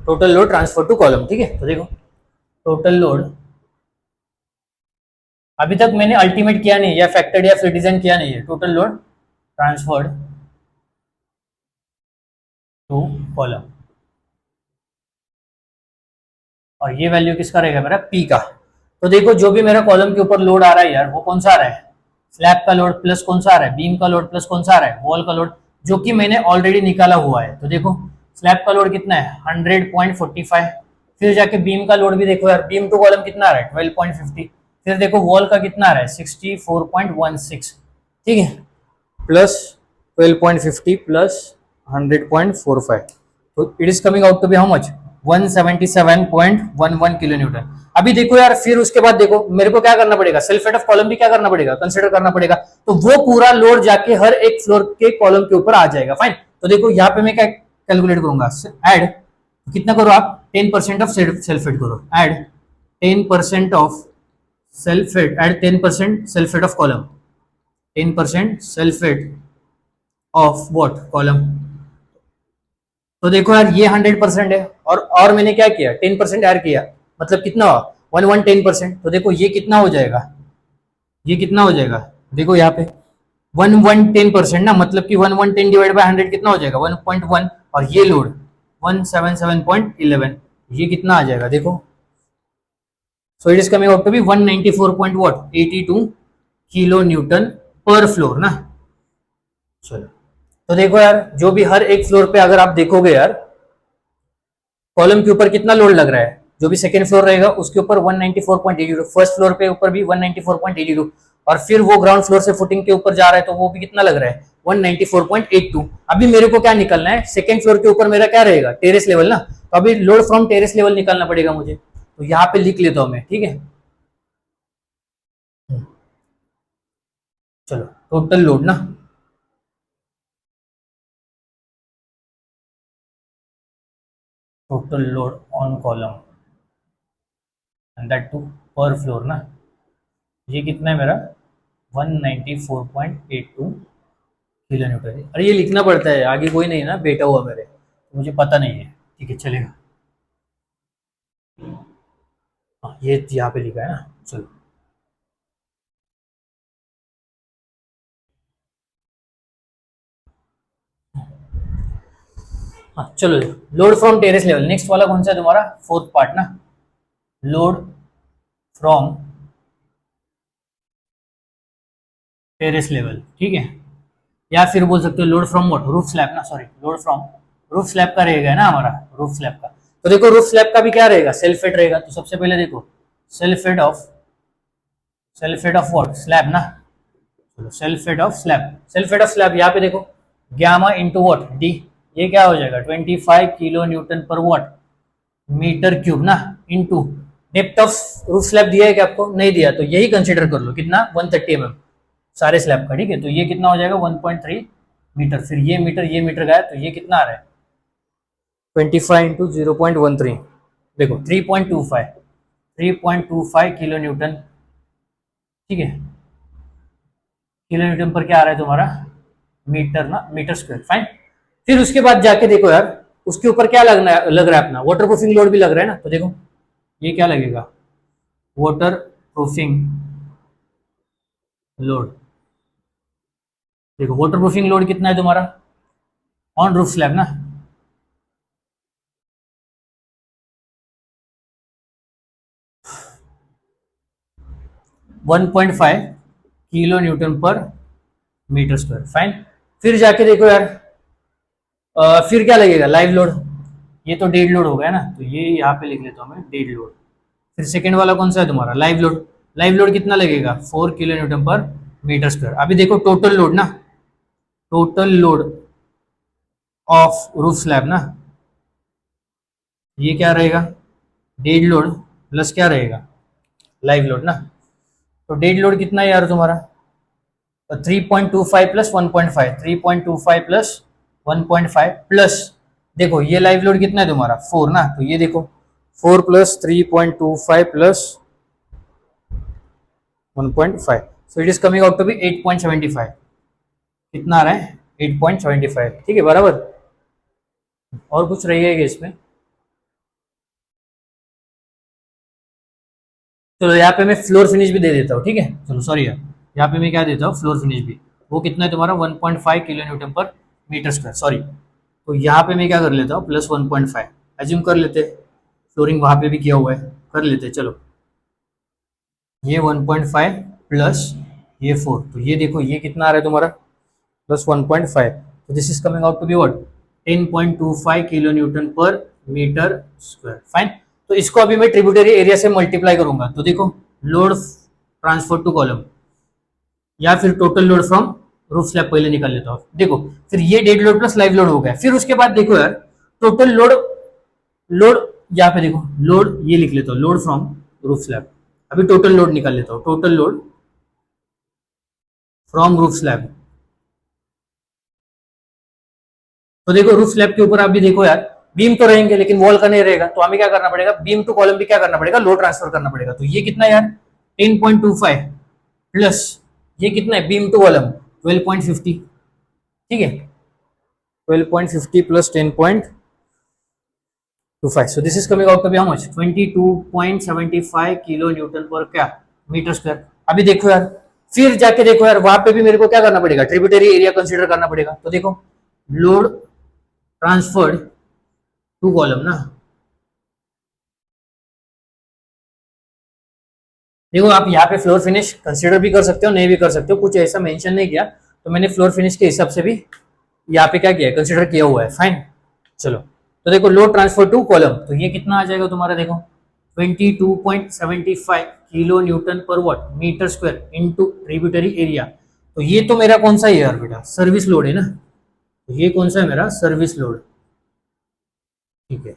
total load transfer to column, ठीक है। तो देखो टोटल लोड, अभी तक मैंने अल्टीमेट किया नहीं या फैक्टर्ड या फिर डिजाइन किया नहीं है, total load transferred to column, और ये वैल्यू किसका रहेगा मेरा पी का। तो देखो जो भी मेरा कॉलम के ऊपर लोड आ रहा है यार वो कौन सा आ रहा है, स्लैब का लोड प्लस कौन सा आ रहा है, बीम का लोड प्लस कौन सा आ रहा है, वॉल का लोड, जो कि मैंने ऑलरेडी निकाला हुआ है। तो देखो स्लैब का लोड कितना है 100.45, फिर जाके बीम का लोड भी देखो यार, बीम टू कॉलम कितना आ रहा है 12.50, फिर देखो वॉल का कितना आ रहा है 64.16, ठीक है, प्लस 12.50 प्लस 100.45, तो it is coming out to be how much 177.11 kilo newton. अभी देखो यार फिर उसके बाद देखो मेरे को क्या करना पड़ेगा, सेल्फ वेट ऑफ कॉलम भी क्या करना पड़ेगा, कंसिडर करना पड़ेगा। तो वो पूरा लोड जाके हर एक फ्लोर के कॉलम के ऊपर आ जाएगा, फाइन। तो देखो यहाँ पे मैं क्या कैलकुलेट करूंगा, ऐड कितना करो आप 10% ऑफ सल्फेट करो, add 10% of sulphate, add 10% sulphate of column, 10% sulphate of what column. तो देखो यार ये 100% है, और मैंने क्या किया 10% ऐड किया, मतलब कितना हुआ 1 10%। तो देखो ये कितना हो जाएगा, ये कितना हो जाएगा, देखो यहाँ पे 1 10% ना, मतलब कि 1 डिवाइड बाय 100 कितना हो जाएगा 1.1, और ये लोड 177.11, ये कितना आ जाएगा देखो। So it is coming out to be 194.82 kilo newton per floor ना। चलो तो देखो यार, जो भी हर एक फ्लोर पे अगर आप देखोगे यार, कॉलम के ऊपर कितना लोड लग रहा है, जो भी सेकंड फ्लोर रहेगा उसके ऊपर 194.82, फर्स्ट फ्लोर पे ऊपर भी 194.82, और फिर वो ग्राउंड फ्लोर से फुटिंग के ऊपर जा रहा है तो वो भी कितना लग रहा है 194.82। अभी मेरे को क्या निकलना है, सेकंड फ्लोर के ऊपर मेरा क्या रहेगा टेरेस लेवल ना, तो अभी लोड फ्रॉम टेरेस लेवल निकालना पड़ेगा मुझे, तो यहाँ पे लिख लेता हूं मैं, ठीक है। चलो टोटल लोड ना, total load on column and that to per floor ना, ये कितना है मेरा 194.82 किलो न्यूटन है। अरे ये लिखना पड़ता है, आगे कोई नहीं ना बैठा हुआ मेरे, तो मुझे पता नहीं है, ठीक है चलेगा। हाँ ये यहाँ पे लिखा है ना, चलो हाँ चलो। Load from terrace level, next वाला कौन सा है तुम्हारा, फोर्थ पार्ट ना, लोड फ्रॉम टेरेस लेवल, ठीक है। या फिर बोल सकते हो load from what, roof slab ना, sorry load from roof slab का रहेगा ना हमारा, रूफ स्लैब का। तो देखो रूफ स्लैब का भी क्या रहेगा, सेल्फेट रहेगा, तो सबसे पहले देखो सेल्फेट ऑफ व्हाट स्लैब ना, चलो सेल्फेट ऑफ स्लैब यहाँ पे देखो ग्यामा इंटू व्हाट डी, ये क्या हो जाएगा 25 किलो न्यूटन पर व्हाट मीटर क्यूब ना, into depth of roof slab दिया है कि आपको नहीं दिया, तो यही कंसिडर कर लो कितना 130 mm सारे स्लैब का, ठीक है। तो ये कितना हो जाएगा 1.3 मीटर, फिर ये मीटर गया, तो ये कितना आ रहा है 25 इंटू 0.13, देखो 3.25 किलो न्यूटन, ठीक है। किलो न्यूटन पर क्या आ रहा है तुम्हारा मीटर ना, मीटर स्क्वायर, फाइन। फिर उसके बाद जाके देखो यार, उसके ऊपर क्या लग रहा है अपना वाटर प्रूफिंग लोड भी लग रहा है ना, तो देखो ये क्या लगेगा वाटर प्रूफिंग लोड, देखो वाटर प्रूफिंग लोड कितना है तुम्हारा ऑन रूफ स्लैब ना, 1.5 kilo newton per metre square, fine. फिर जाके देखो यार, फिर क्या लगेगा लाइव लोड, ये तो डेड लोड हो गया ना, तो ये यहाँ पे लिख लेता हूँ मैं डेड लोड। फिर सेकेंड वाला कौन सा है तुम्हारा लाइव लोड, लाइव लोड कितना लगेगा 4 kilo newton per metre square. अभी देखो टोटल लोड ना, total load of roof slab ना, ये क्या रहेगा डेड लोड प्लस क्या रहेगा लाइव लोड ना, तो डेड लोड कितना है यार तुम्हारा 3.25 प्लस 1.5, 3.25 प्लस 1.5 प्लस, देखो ये लाइव लोड कितना है तुम्हारा 4 ना, तो ये देखो 4 plus 3.25 plus 1.5, so it is coming out to be 8.75, कितना आ रहा है 8.75, ठीक है बराबर। और कुछ रहिएगा इसमें, चलो यहाँ पे मैं फ्लोर फिनिश भी दे देता हूँ, ठीक है। चलो सॉरी यार, यहाँ पे मैं क्या देता हूँ फ्लोर फिनिश भी, वो कितना है तुम्हारा 1.5 kilo newton per metre square, sorry. तो यहाँ पे मैं क्या कर लेता हूँ प्लस 1.5 एज्यूम कर लेते, फ्लोरिंग वहाँ पे भी किया हुआ है, कर लेते चलो। ये 1.5 प्लस ये 4, तो ये देखो ये कितना आ रहा है तुम्हारा प्लस 1.5, तो this is coming out to be what 10.25 kilo newton per metre square, fine. तो इसको अभी मैं ट्रिब्यूटरी एरिया से मल्टीप्लाई करूंगा, तो देखो लोड ट्रांसफर टू कॉलम या फिर total load from roof slab पहले निकाल लेता हूँ, देखो फिर ये dead load plus live load हो गया। फिर उसके बाद देखो यार टोटल लोड, लोड यहाँ पे देखो लोड ये लिख लेता हूँ लोड फ्रॉम रूफ स्लैब, अभी टोटल लोड निकाल लेता हूँ, total load from roof slab. तो देखो रूफ स्लैब के ऊपर आप भी देखो यार, बीम तो रहेंगे लेकिन वॉल का नहीं रहेगा, तो हमें क्या करना पड़ेगा, बीम टू कॉलम भी क्या करना पड़ेगा, लोड ट्रांसफर करना पड़ेगा। तो ये कितना यार 10.25 प्लस ये कितना है बीम टू कॉलम 12.50, ठीक है 12.50 plus 10.25, so this is coming out to be how much 22.75 kilo newton पर क्या मीटर स्क्वायर। अभी देखो यार, फिर जाके देखो यार, वहां पे भी मेरे को क्या करना पड़ेगा, ट्रिब्यूटरी एरिया कंसीडर करना पड़ेगा। तो देखो लोड ट्रांसफर्ड टू कॉलम ना, देखो आप यहाँ पे फ्लोर फिनिश कंसीडर भी कर सकते हो, नहीं भी कर सकते हो, कुछ ऐसा मेंशन नहीं किया, तो मैंने फ्लोर फिनिश के हिसाब से भी यहाँ पे क्या किया है, कंसीडर किया हुआ है। फाइन, चलो तो देखो लोड ट्रांसफर टू कॉलम, तो ये कितना आ जाएगा तुम्हारा, देखो 22.75 kilo newton per what metre square into tributary area. तो ये तो मेरा कौन सा है यार बेटा, सर्विस लोड है ना, तो ये कौन सा है मेरा सर्विस लोड, ठीक है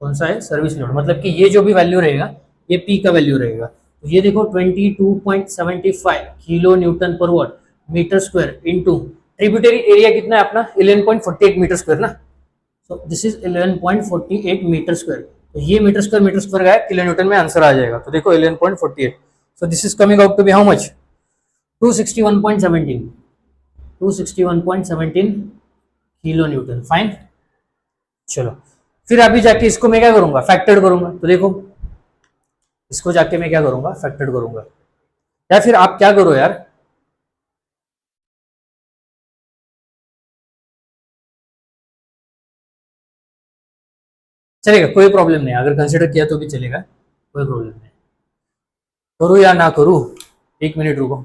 कौन सा है सर्विस लोड, मतलब कि ये जो भी वैल्यू रहेगा ये पी का वैल्यू रहेगा। तो ये देखो 22.75 kilo newton per what metre square into tributary area कितना है अपना 11.48 मीटर स्क्वायर ना, so this is 11.48 metre square. तो ये मीटर स्क्वायर का किलो न्यूटन में आंसर आ जाएगा। तो देखो 11.48, so this is coming out to be how much 261.17 kilo newton. Fine, चलो फिर अभी जाके इसको मैं क्या करूंगा, फैक्टर्ड करूंगा। तो देखो इसको जाके मैं क्या करूंगा, फैक्टर्ड करूंगा, या फिर आप क्या करो यार, चलेगा कोई प्रॉब्लम नहीं, अगर कंसिडर किया तो भी चलेगा, कोई प्रॉब्लम नहीं। करूँ या ना करूँ, एक मिनट रुको।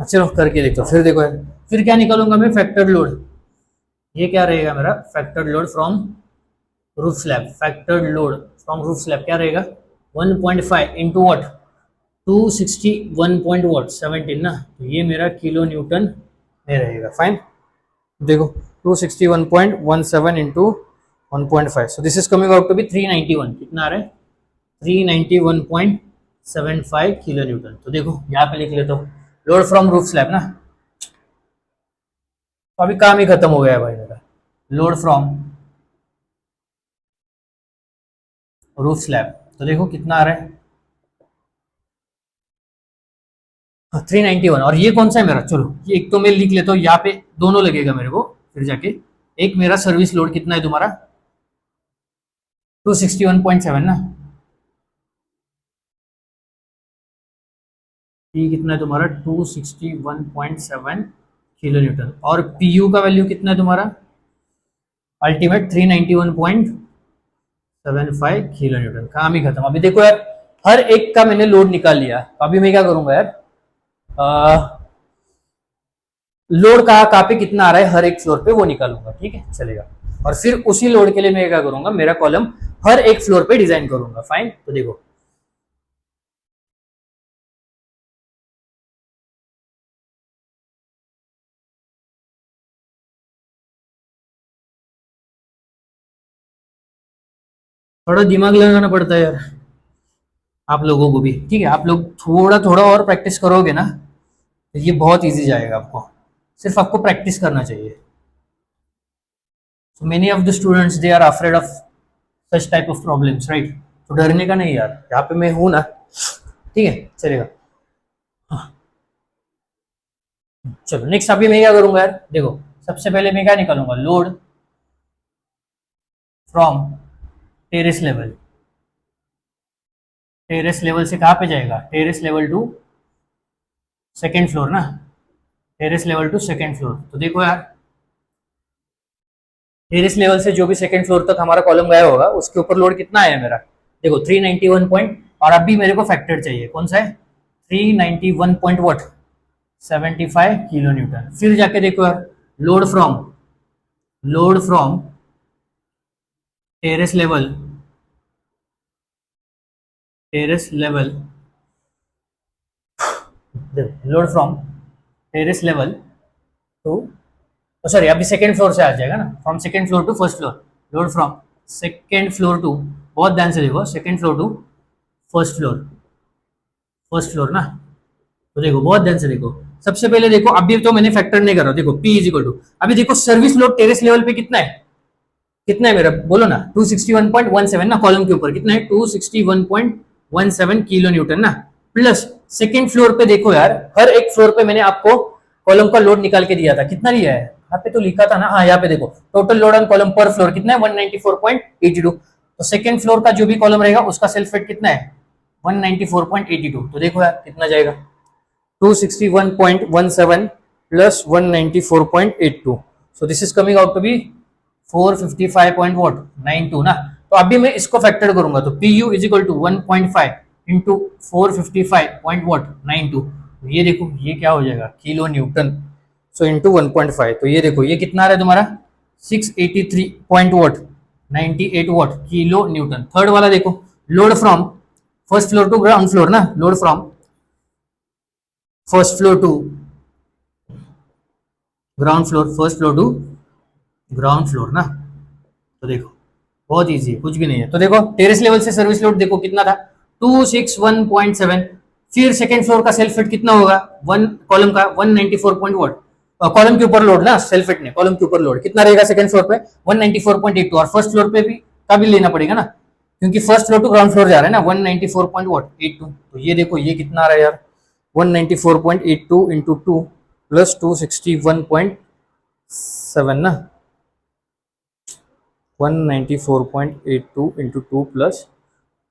चलो करके देखो, फिर देखो यार, फिर क्या निकालूंगा मैं, फैक्टर्ड लोड। ये क्या रहेगा मेरा factored load from roof slab, factored load from roof slab क्या रहेगा 1.5 इंटू वॉट 261 पॉइंट वॉट 17 ना, तो ये मेरा किलो न्यूटन में रहेगा। फाइन, देखो 261.17 into 1.5, so this is coming out to be 391, कितना आ रहा है 391.75 किलो न्यूटन। तो देखो यहाँ पे लिख लेता हूँ लोड फ्रॉम रूफ स्लैब ना, तो अभी काम ही खत्म हो गया है भाई मेरा। लोड फ्रॉम रूफ स्लैब, तो देखो कितना आ रहा है 391, और ये कौन सा है मेरा, चलो ये एक तो मैं लिख लेता हूँ, यहाँ पे दोनों लगेगा मेरे को फिर जाके। एक मेरा सर्विस लोड कितना है तुम्हारा 261.7 ना, ये कितना है तुम्हारा 261.7 किलो न्यूटन, और पीयू का वैल्यू कितना है तुम्हारा अल्टीमेट 391.75 किलो न्यूटन। काम ही खत्म। अभी देखो यार, हर एक का मैंने लोड निकाल लिया, अभी मैं क्या करूंगा यार, लोड कहाँ पे कितना आ रहा है हर एक फ्लोर पे वो निकालूंगा, ठीक है चलेगा। और फिर उसी लोड के लिए मैं क्या करूंगा, मेरा कॉलम हर एक फ्लोर पे डिजाइन करूंगा। फाइन, तो देखो थोड़ा दिमाग लगाना पड़ता है यार आप लोगों को भी, ठीक है आप लोग थोड़ा थोड़ा और प्रैक्टिस करोगे ना, तो ये बहुत इजी जाएगा आपको, सिर्फ आपको प्रैक्टिस करना चाहिए। So many of the students they are afraid of such type of problems, right? तो डरने का नहीं यार, यहाँ पे मैं हूं ना, ठीक है चलेगा। हाँ, चलो नेक्स्ट अभी मैं क्या करूंगा यार, देखो सबसे पहले मैं क्या निकालूंगा, load from terrace level. Terrace level से कहाँ पे जाएगा, terrace level to second floor ना, terrace level to second floor. तो देखो यार टेरेस लेवल से जो भी सेकंड फ्लोर तक हमारा कॉलम गया होगा उसके ऊपर लोड कितना आया मेरा, देखो 391 पॉइंट, और अभी मेरे को फैक्टर चाहिए कौन सा है 391 पॉइंट वॉट 75 किलो न्यूटन। फिर जाके देखो यार load from terrace level load from terrace level to, sorry अभी सेकंड फ्लोर से आ जाएगा ना, from second floor to first floor, load from second floor to, बहुत ध्यान से देखो, second floor to first floor, first floor ना। तो देखो बहुत ध्यान से देखो, सबसे पहले देखो, अभी तो मैंने फैक्टर नहीं कर रहा, देखो P इज इक्वल टू, अभी देखो सर्विस लोड टेरेस लेवल पे कितना है, कितना है मेरा बोलो ना, 261.17 ना, कॉलम के ऊपर कितना है 261.17 किलो न्यूटन ना, प्लस सेकेंड फ्लोर पे देखो यार, हर एक फ्लोर पे मैंने आपको कॉलम का लोड निकाल के दिया था, कितना लिया है यहाँ पे तो लिखा था ना, हाँ यहाँ पे देखो, टोटल लोड ऑन कॉलम पर फ्लोर कितना है 194.82, तो सेकेंड फ्लोर का जो भी कॉलम रहेगा उसका सेल्फ वेट कितना है 194.82, तो देखो यार कितना जाएगा 261.17 plus 194.82, so this is coming out to be 455.92 ना। तो अभी मैं इसको फैक्टर करूंगा, तो PU is equal to 1.5 into 455.92, ये देखो ये क्या हो जाएगा किलो न्यूटन, सो इंटू 1.5, तो ये देखो ये कितना आ रहा है तुम्हारा 683.98 वॉट किलो न्यूटन। थर्ड वाला देखो, load from first floor to ground floor ना, load from first floor to ground floor, first floor to ground floor ना, तो देखो बहुत इजी है, कुछ भी नहीं है। तो देखो टेरेस लेवल से सर्विस लोड देखो कितना था 261.7, फिर सेकंड फ्लोर का सेल्फ फिट कितना होगा, वन कॉलम का 194 वॉट, कॉलम के ऊपर लोड ना, सेल्फ फिट ने कॉलम के ऊपर लोड कितना रहेगा सेकंड फ्लोर पे 194.82, और फर्स्ट फ्लोर पे भी का भी लेना पड़ेगा ना, क्योंकि first floor to ground floor जा रहा है ना 194.82, तो ये देखो ये कितना आ रहा है यार 194.82 इंटू 2 प्लस 261.7 ना, 194.82 into 2 plus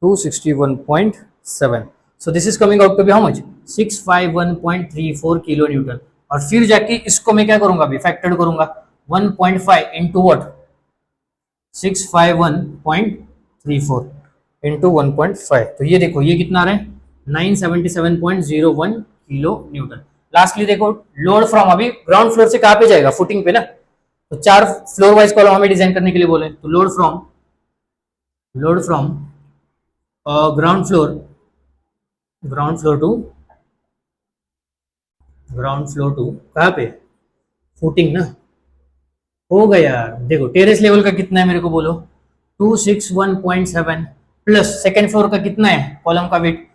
261.7, so this is coming out to be how much 651.34 kilo Newton. और फिर जाके इसको मैं क्या करूंगा अभी फैक्टर करूंगा 1.5 इंटू वॉट 651.34 इंटू 1.5, तो ये देखो ये कितना आ रहा है 977.01 किलो न्यूटन। लास्टली देखो लोड फ्रॉम, अभी ग्राउंड फ्लोर से कहाँ पे जाएगा फुटिंग पे ना, तो 4 फ्लोर वाइज कॉलम हमें डिजाइन करने के लिए बोले, तो load from ground floor, ground floor to कहाँ पे फुटिंग ना, हो गया यार। देखो टेरेस लेवल का कितना है मेरे को बोलो 261.7 प्लस सेकेंड फ्लोर का कितना है, कॉलम का वेट,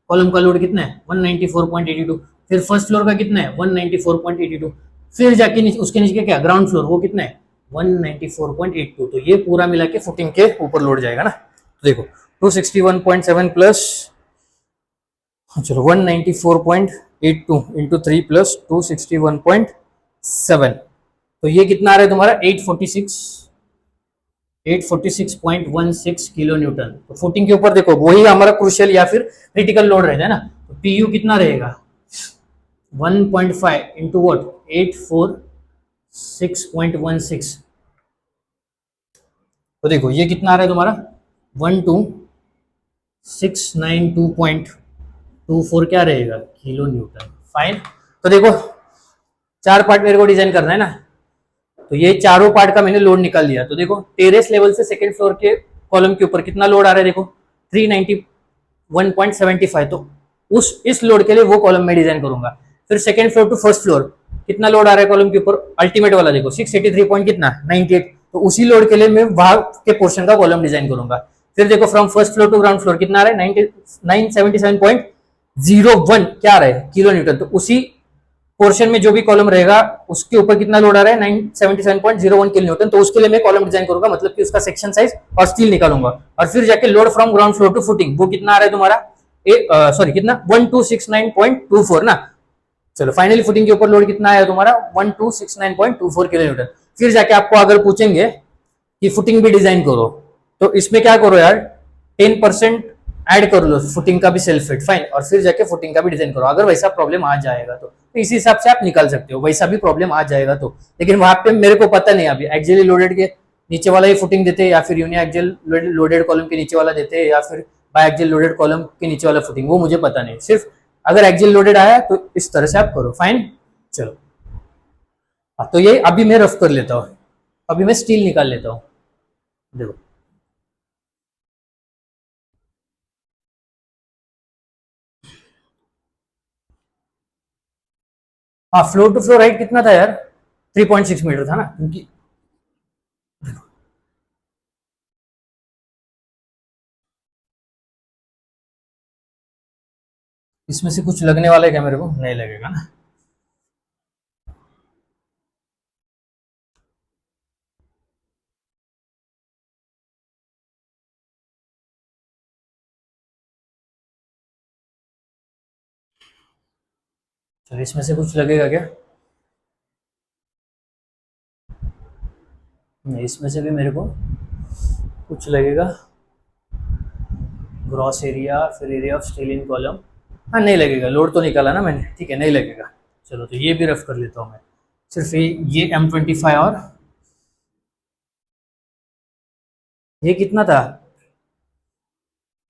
कॉलम का लोड कितना है 194.82, फिर फर्स्ट फ्लोर का कितना है 194.82, फिर जाके नीचे उसके नीचे क्या ग्राउंड फ्लोर वो कितना है 194.82, तो ये पूरा मिला के फुटिंग के ऊपर लोड जाएगा ना। तो देखो 261.7 प्लस चलो 194.82 इंटू 3 प्लस 261.7, तो ये कितना आ रहा है तुम्हारा 846.16 किलो न्यूटन। तो फुटिंग के ऊपर देखो वही हमारा क्रूशियल या फिर क्रिटिकल लोड रहता है ना, तो PU कितना रहेगा 1.5 इंटू वॉट 846.16, तो देखो ये कितना आ रहा है तुम्हारा 12692.24 क्या रहेगा किलो न्यूटन। फाइन, तो देखो 4 पार्ट मेरे को डिजाइन करना है ना, तो ये चारों पार्ट का मैंने लोड निकाल लिया। तो देखो टेरेस लेवल से सेकंड फ्लोर के कॉलम के ऊपर कितना लोड आ रहा है, देखो 391.75, तो उस इस लोड के लिए वो कॉलम में डिजाइन करूंगा। फिर second floor to first floor कितना लोड आ रहा है कॉलम के ऊपर, अल्टीमेट वाला देखो 683 पॉइंट कितना 98, तो उसी लोड के लिए मैं वहां के पोर्शन का कॉलम डिजाइन करूंगा। फिर देखो from first floor to ground floor कितना आ रहा है 977.01 क्या आ रहा है किलो न्यूटन, तो उसी पोर्शन में जो भी कॉलम रहेगा उसके ऊपर कितना लोड आ रहा है 977.01 किलो न्यूटन, तो उसके लिए मैं कॉलम डिजाइन करूंगा, मतलब कि उसका सेक्शन साइज और स्टील निकालूंगा। और फिर जाके load from ground floor to footing वो कितना आ रहा है तुम्हारा सॉरी कितना 1269.24 ना। चलो फाइनली फुटिंग के ऊपर लोड कितना आया तुम्हारा 1269.24 किलो न्यूटन। फिर जाके आपको अगर पूछेंगे कि फुटिंग भी डिजाइन करो, तो इसमें क्या करो यार 10% ऐड कर लो फुटिंग का भी सेल्फ फिट, फाइन, और फिर जाके फुटिंग का भी डिजाइन करो। अगर वैसा प्रॉब्लम आ जाएगा तो इस हिसाब से आप निकाल सकते हो, वैसा भी प्रॉब्लम आ जाएगा तो। लेकिन वहां पे मेरे को पता नहीं अभी एक्सियली लोडेड के नीचे वाला ही फुटिंग देते हैं या फिर यूनि एक्सियल लोडेड कॉलम के नीचे वाला देते हैं या फिर बाय एक्सियल लोडेड कॉलम के नीचे वाला फुटिंग, वो मुझे पता नहीं। सिर्फ अगर एक्सियल लोडेड आया तो इस तरह से आप करो, फाइन। चलो तो ये अभी मैं रफ कर लेता हूँ, अभी मैं स्टील निकाल लेता हूँ। देखो हाँ फ्लोर टू फ्लोर हाइट कितना था यार 3.6 मीटर था ना, क्योंकि इसमें से कुछ लगने वाला है क्या मेरे को? नहीं लगेगा ना। चलो इसमें से कुछ लगेगा क्या? नहीं, इसमें से भी मेरे को कुछ लगेगा। ग्रॉस एरिया, फिर area of steel in column. हाँ नहीं लगेगा, लोड तो निकाला ना मैंने, ठीक है नहीं लगेगा। चलो तो ये भी रफ कर लेता हूँ मैं। सिर्फ ये M25 और ये कितना था?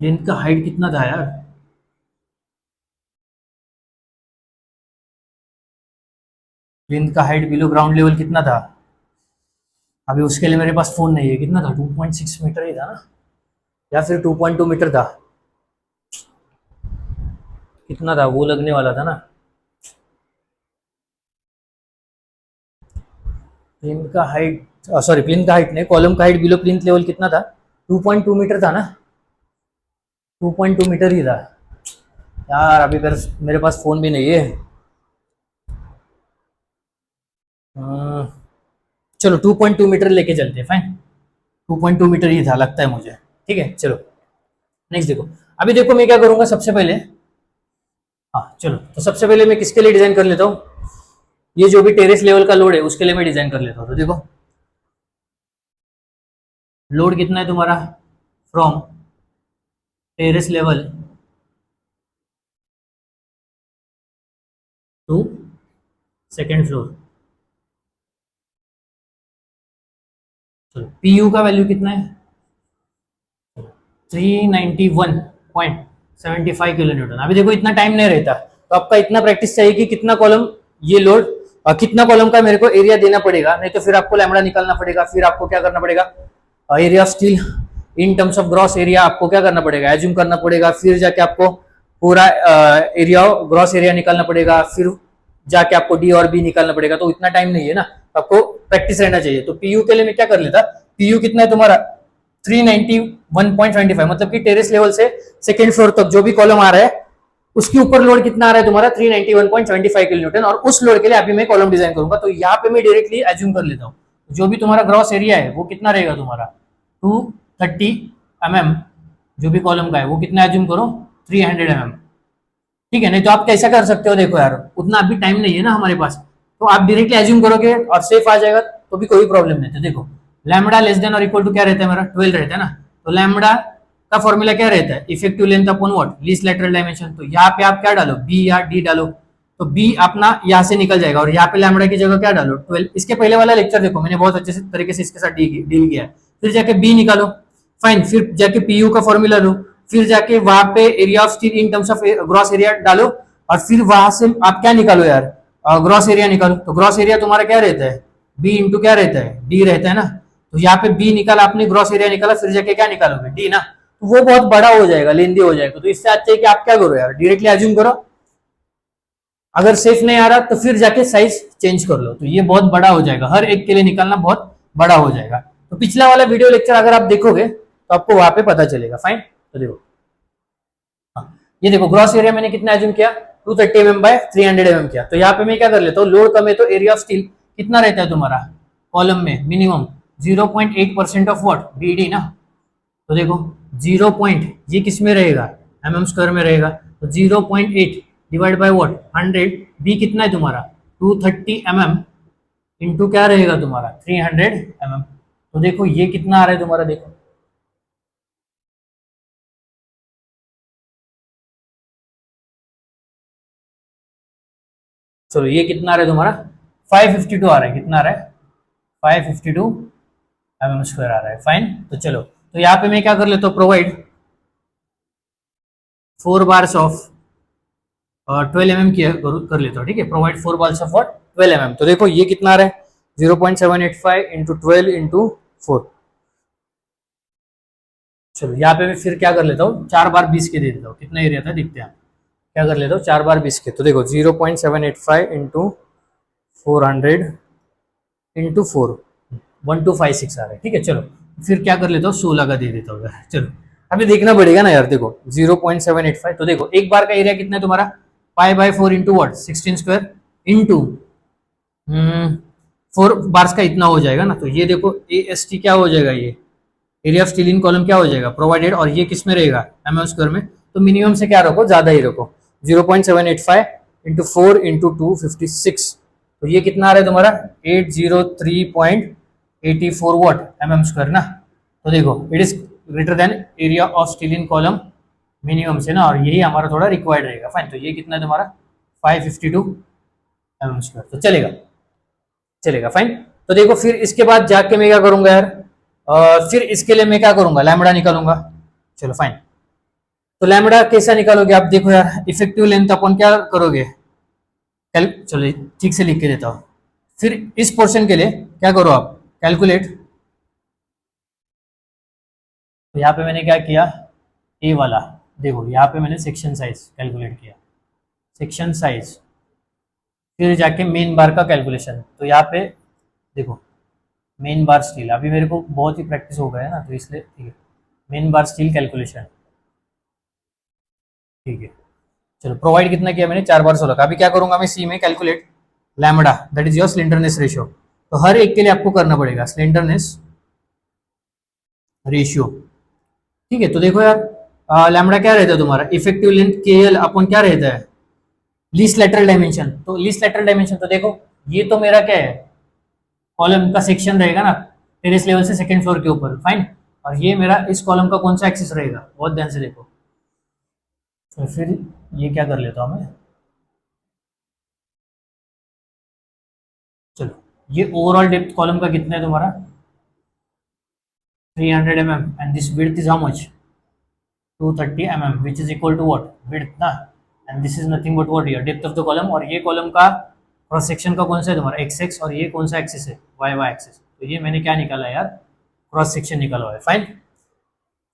इनका हाइट कितना था यार? इनका हाइट बिलो ग्राउंड लेवल कितना था? अभी उसके लिए मेरे पास फोन नहीं है। कितना था? 2.6 मीटर ही था ना, या फिर 2.2 मीटर था? कितना था वो लगने वाला था ना। प्लिंथ का हाइट, सॉरी प्लिंथ का हाइट नहीं, कॉलम का हाइट बिलो प्लिंथ लेवल कितना था? 2.2 मीटर था ना। 2.2 मीटर ही था यार। अभी मेरे पास फोन भी नहीं है। हम्म, चलो 2.2 मीटर लेके चलते हैं, फाइन। 2.2 मीटर ही था लगता है मुझे। ठीक है चलो नेक्स्ट देखो। अभी देखो मैं क्या करूंगा सबसे पहले। हाँ चलो, तो सबसे पहले मैं किसके लिए डिजाइन कर लेता हूँ? ये जो भी टेरेस लेवल का लोड है उसके लिए मैं डिजाइन कर लेता हूँ। तो देखो लोड कितना है तुम्हारा from terrace level to second floor. चलो पीयू का वैल्यू कितना है? 391.75 किलो न्यूटन। अभी देखो इतना टाइम नहीं रहता, तो आपका इतना प्रैक्टिस चाहिए कि कितना कॉलम ये लोड, कितना कॉलम का मेरे को एरिया देना पड़ेगा। नहीं तो फिर आपको लैम्बडा निकालना पड़ेगा, फिर आपको क्या करना पड़ेगा, area of steel in terms of gross area आपको क्या करना पड़ेगा, एज्यूम करना पड़ेगा। फिर जाके आपको पूरा एरिया ग्रॉस एरिया निकालना पड़ेगा, फिर जाके आपको डी और बी निकालना पड़ेगा। तो इतना टाइम नहीं है ना, आपको प्रैक्टिस रहना चाहिए। तो पीयू के लिए मैं क्या कर लेता, पीयू कितना है तुम्हारा 391.25, मतलब कि टेरेस लेवल से सेकेंड फ्लोर तक जो भी कॉलम आ रहा है उसके ऊपर लोड कितना आ रहा है तुम्हारा 391.25 किलो न्यूटन। और उस लोड के लिए अभी मैं कॉलम डिजाइन करूंगा। तो यहाँ पे मैं डायरेक्टली एज्यूम कर लेता हूँ जो भी तुम्हारा ग्रॉस एरिया है वो कितना रहेगा तुम्हारा 230 mm। जो भी कॉलम का है वो कितना एज्यूम करो 300 mm। ठीक है, नहीं तो आप कैसा कर सकते हो, देखो यार उतना अभी टाइम नहीं है ना हमारे पास, तो आप डायरेक्टली एज्यूम करोगे और सेफ आ जाएगा तो भी कोई प्रॉब्लम नहीं। तो देखो लैम्बडा लेस देन और इक्वल टू क्या रहता है मेरा 12 रहता है ना। तो लैम्बडा का फॉर्मूला क्या रहता है, effective length upon what least lateral dimension. तो यहाँ पे आप क्या डालो बी या डी डालो, तो बी अपना यहाँ से निकल जाएगा और यहाँ पे लैम्बडा की जगह क्या डालो 12। इसके पहले वाला लेक्चर देखो मैंने बहुत अच्छे से तरीके से इसके साथ डील किया है। फिर जाके बी निकालो, फाइन। फिर जाके पीयू का फॉर्मूला लो, फिर जाके वहां पे area of steel in terms of gross area डालो, और फिर वहां से आप क्या निकालो यार, ग्रॉस एरिया निकालो। तो ग्रॉस एरिया तुम्हारा क्या रहता है बी इंटू क्या रहता है डी रहता है ना। तो यहाँ पे बी निकाला आपने, ग्रॉस एरिया निकाला, फिर जाके क्या निकालोगे डी ना। तो वो बहुत बड़ा हो जाएगा, लेंदी हो जाएगा। तो इससे अच्छा है कि आप क्या करो यार डायरेक्टली एज्यूम करो। अगर सेफ नहीं आ रहा तो फिर जाके साइज चेंज कर लो। तो ये बहुत बड़ा हो जाएगा, हर एक के लिए निकालना बहुत बड़ा हो जाएगा। तो पिछला वाला वीडियो लेक्चर अगर आप देखोगे तो आपको वहां पे पता चलेगा, फाइन। तो देखो हाँ, ये देखो ग्रॉस एरिया मैंने कितना एज्यूम किया 230 mm बाय 300 mm किया। तो यहाँ पे मैं क्या कर लेता हूँ, लोड कम है तो एरिया ऑफ स्टील कितना रहता है तुम्हारा कॉलम में minimum 0.8% of what B D ना। तो देखो 0 पॉइंट ये किस में रहेगा mm² में रहेगा। तो 0.8 डिवाइड बाय व्हाट 100, बी कितना है तुम्हारा 230 mm इंटू क्या रहेगा तुम्हारा 300 mm। तो देखो ये कितना आ रहा है तुम्हारा, देखो चलो ये कितना आ रहा है तुम्हारा 552 आ रहा है। कितना आ रहा है 552 mm² आ रहा है, फाइन। तो चलो तो यहाँ पे मैं क्या कर लेता हूँ, प्रोवाइड 4 बार्स ऑफ 12 mm की कर लेता हूँ। ठीक है, provide 4 bars of what 12 mm। तो देखो ये कितना आ रहा है 0.785 इंटू 12 इंटू 4। चलो यहाँ पे मैं फिर क्या कर लेता हूँ 4 बार 20 के दे देता हूँ। कितना एरिया था देखते हैं, क्या कर लेता हूँ 4 बार 20 के। तो देखो 0.785 इंटू 400 इंटू 4 1256 आ रहा है। ठीक है चलो फिर क्या कर लेता हूँ 16 का दे देता हूँ। चलो अभी देखना पड़ेगा ना यार, देखो 0.785, तो देखो एक बार का एरिया कितना है तुम्हारा, pi by 4 into what 16 square into 4 bars का इतना हो जाएगा ना। तो ये देखो ए एस टी क्या हो जाएगा, ये area of steel in column क्या हो जाएगा प्रोवाइडेड, और ये किस में रहेगा एम स्क्वायर में। तो मिनिमम से क्या रखो, ज्यादा ही रखो, 0.785 इंटू 4 इंटू 256, तो ये कितना आ रहा है तुम्हारा 803.84 वॉट एम स्क्वायर ना। तो देखो it is greater than area of steel in column minimum से ना, और यही हमारा थोड़ा रिक्वायर्ड रहेगा। फाइन, तो ये कितना है तुम्हारा 552 एम स्क्वायर, तो चलेगा चलेगा फाइन। तो देखो फिर इसके बाद जाके मैं क्या करूंगा यार, फिर इसके लिए मैं क्या करूंगा, लैम्बडा निकालूंगा। चलो फाइन, तो लैम्बडा कैसा निकालोगे आप, देखो यार इफेक्टिव लेंथ अपन क्या करोगे, चलो ठीक से लिख के देता हूं। फिर इस पोर्शन के लिए क्या करो आप, कैलकुलेट। तो यहाँ पे मैंने क्या किया, ए वाला देखो, यहाँ पे मैंने सेक्शन साइज कैलकुलेट किया, सेक्शन साइज, फिर जाके मेन बार का कैलकुलेशन। तो यहाँ पे देखो मेन बार स्टील, अभी मेरे को बहुत ही प्रैक्टिस हो गया है ना, तो इसलिए ठीक है, मेन बार स्टील कैलकुलेशन, ठीक है। चलो प्रोवाइड कितना किया मैंने, 4 बार 16 का। अभी क्या करूंगा मैं, सी में calculate lambda, that is your slenderness ratio. तो हर एक के लिए आपको करना पड़ेगा स्लेंडरनेस रेशियो, ठीक है। तो देखो यार लैम्बडा क्या रहता है तुम्हारा, इफेक्टिव लेंथ के एल अपन क्या रहता है, लीस्ट लेटरल डायमेंशन। तो लीस्ट लेटरल डायमेंशन, तो देखो ये तो मेरा क्या है, कॉलम का सेक्शन रहेगा ना, टेरेस लेवल से सेकंड फ्लोर के ऊपर, फाइन। और ये मेरा इस कॉलम का कौन सा एक्सिस रहेगा, बहुत ध्यान से देखो। तो फिर ये क्या कर लेता हूं मैं, चलो ये ओवरऑल डेप्थ कॉलम का कितना है तुम्हारा 300 mm, and this width is how much 230 mm, which is equal to what width ना, and this is nothing but what, your depth of the column. और ये कॉलम का क्रॉस सेक्शन का कौन सा है तुम्हारा एक्स एक्स, और ये कौन सा एक्सिस है वाई वाई एक्सिस। तो ये मैंने क्या निकाला यार, क्रॉस सेक्शन निकाला हुआ है, fine,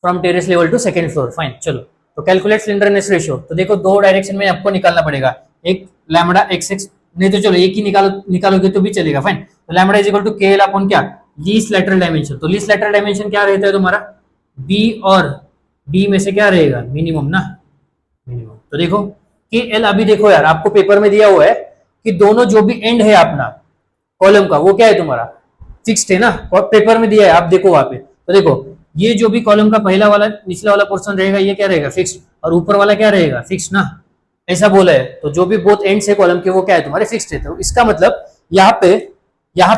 from terrace level to second floor, fine. चलो तो कैलकुलेट स्लेंडरनेस रेशियो, तो देखो दो डायरेक्शन में आपको निकालना पड़ेगा, एक लैम्बडा एक्स एक्स, नहीं तो चलो एक ही निकालोगे तो भी चलेगा, फाइन। तो लैम्बडा इज इक्वल टू के एल अपॉन क्या, लीस्ट लेटरल डायमेंशन। तो लीस्ट लेटरल डायमेंशन क्या रहता है तुम्हारा, बी, और बी में से क्या रहेगा मिनिमम ना, मिनिमम। तो देखो के एल, अभी देखो यार आपको पेपर में दिया हुआ है कि दोनों जो भी एंड है अपना कॉलम का वो क्या है तुम्हारा फिक्स्ड है ना, और पेपर में दिया है आप देखो वहां पे। तो देखो ये जो भी कॉलम का पहला वाला निचला वाला पोर्शन रहेगा ये क्या रहेगा फिक्स्ड, और ऊपर वाला क्या रहेगा फिक्स्ड ना, ऐसा बोला है। तो जो भी बोथ एंड्स है कॉलम के वो क्या है तुम्हारे फिक्स्ड है। तो इसका मतलब यहाँ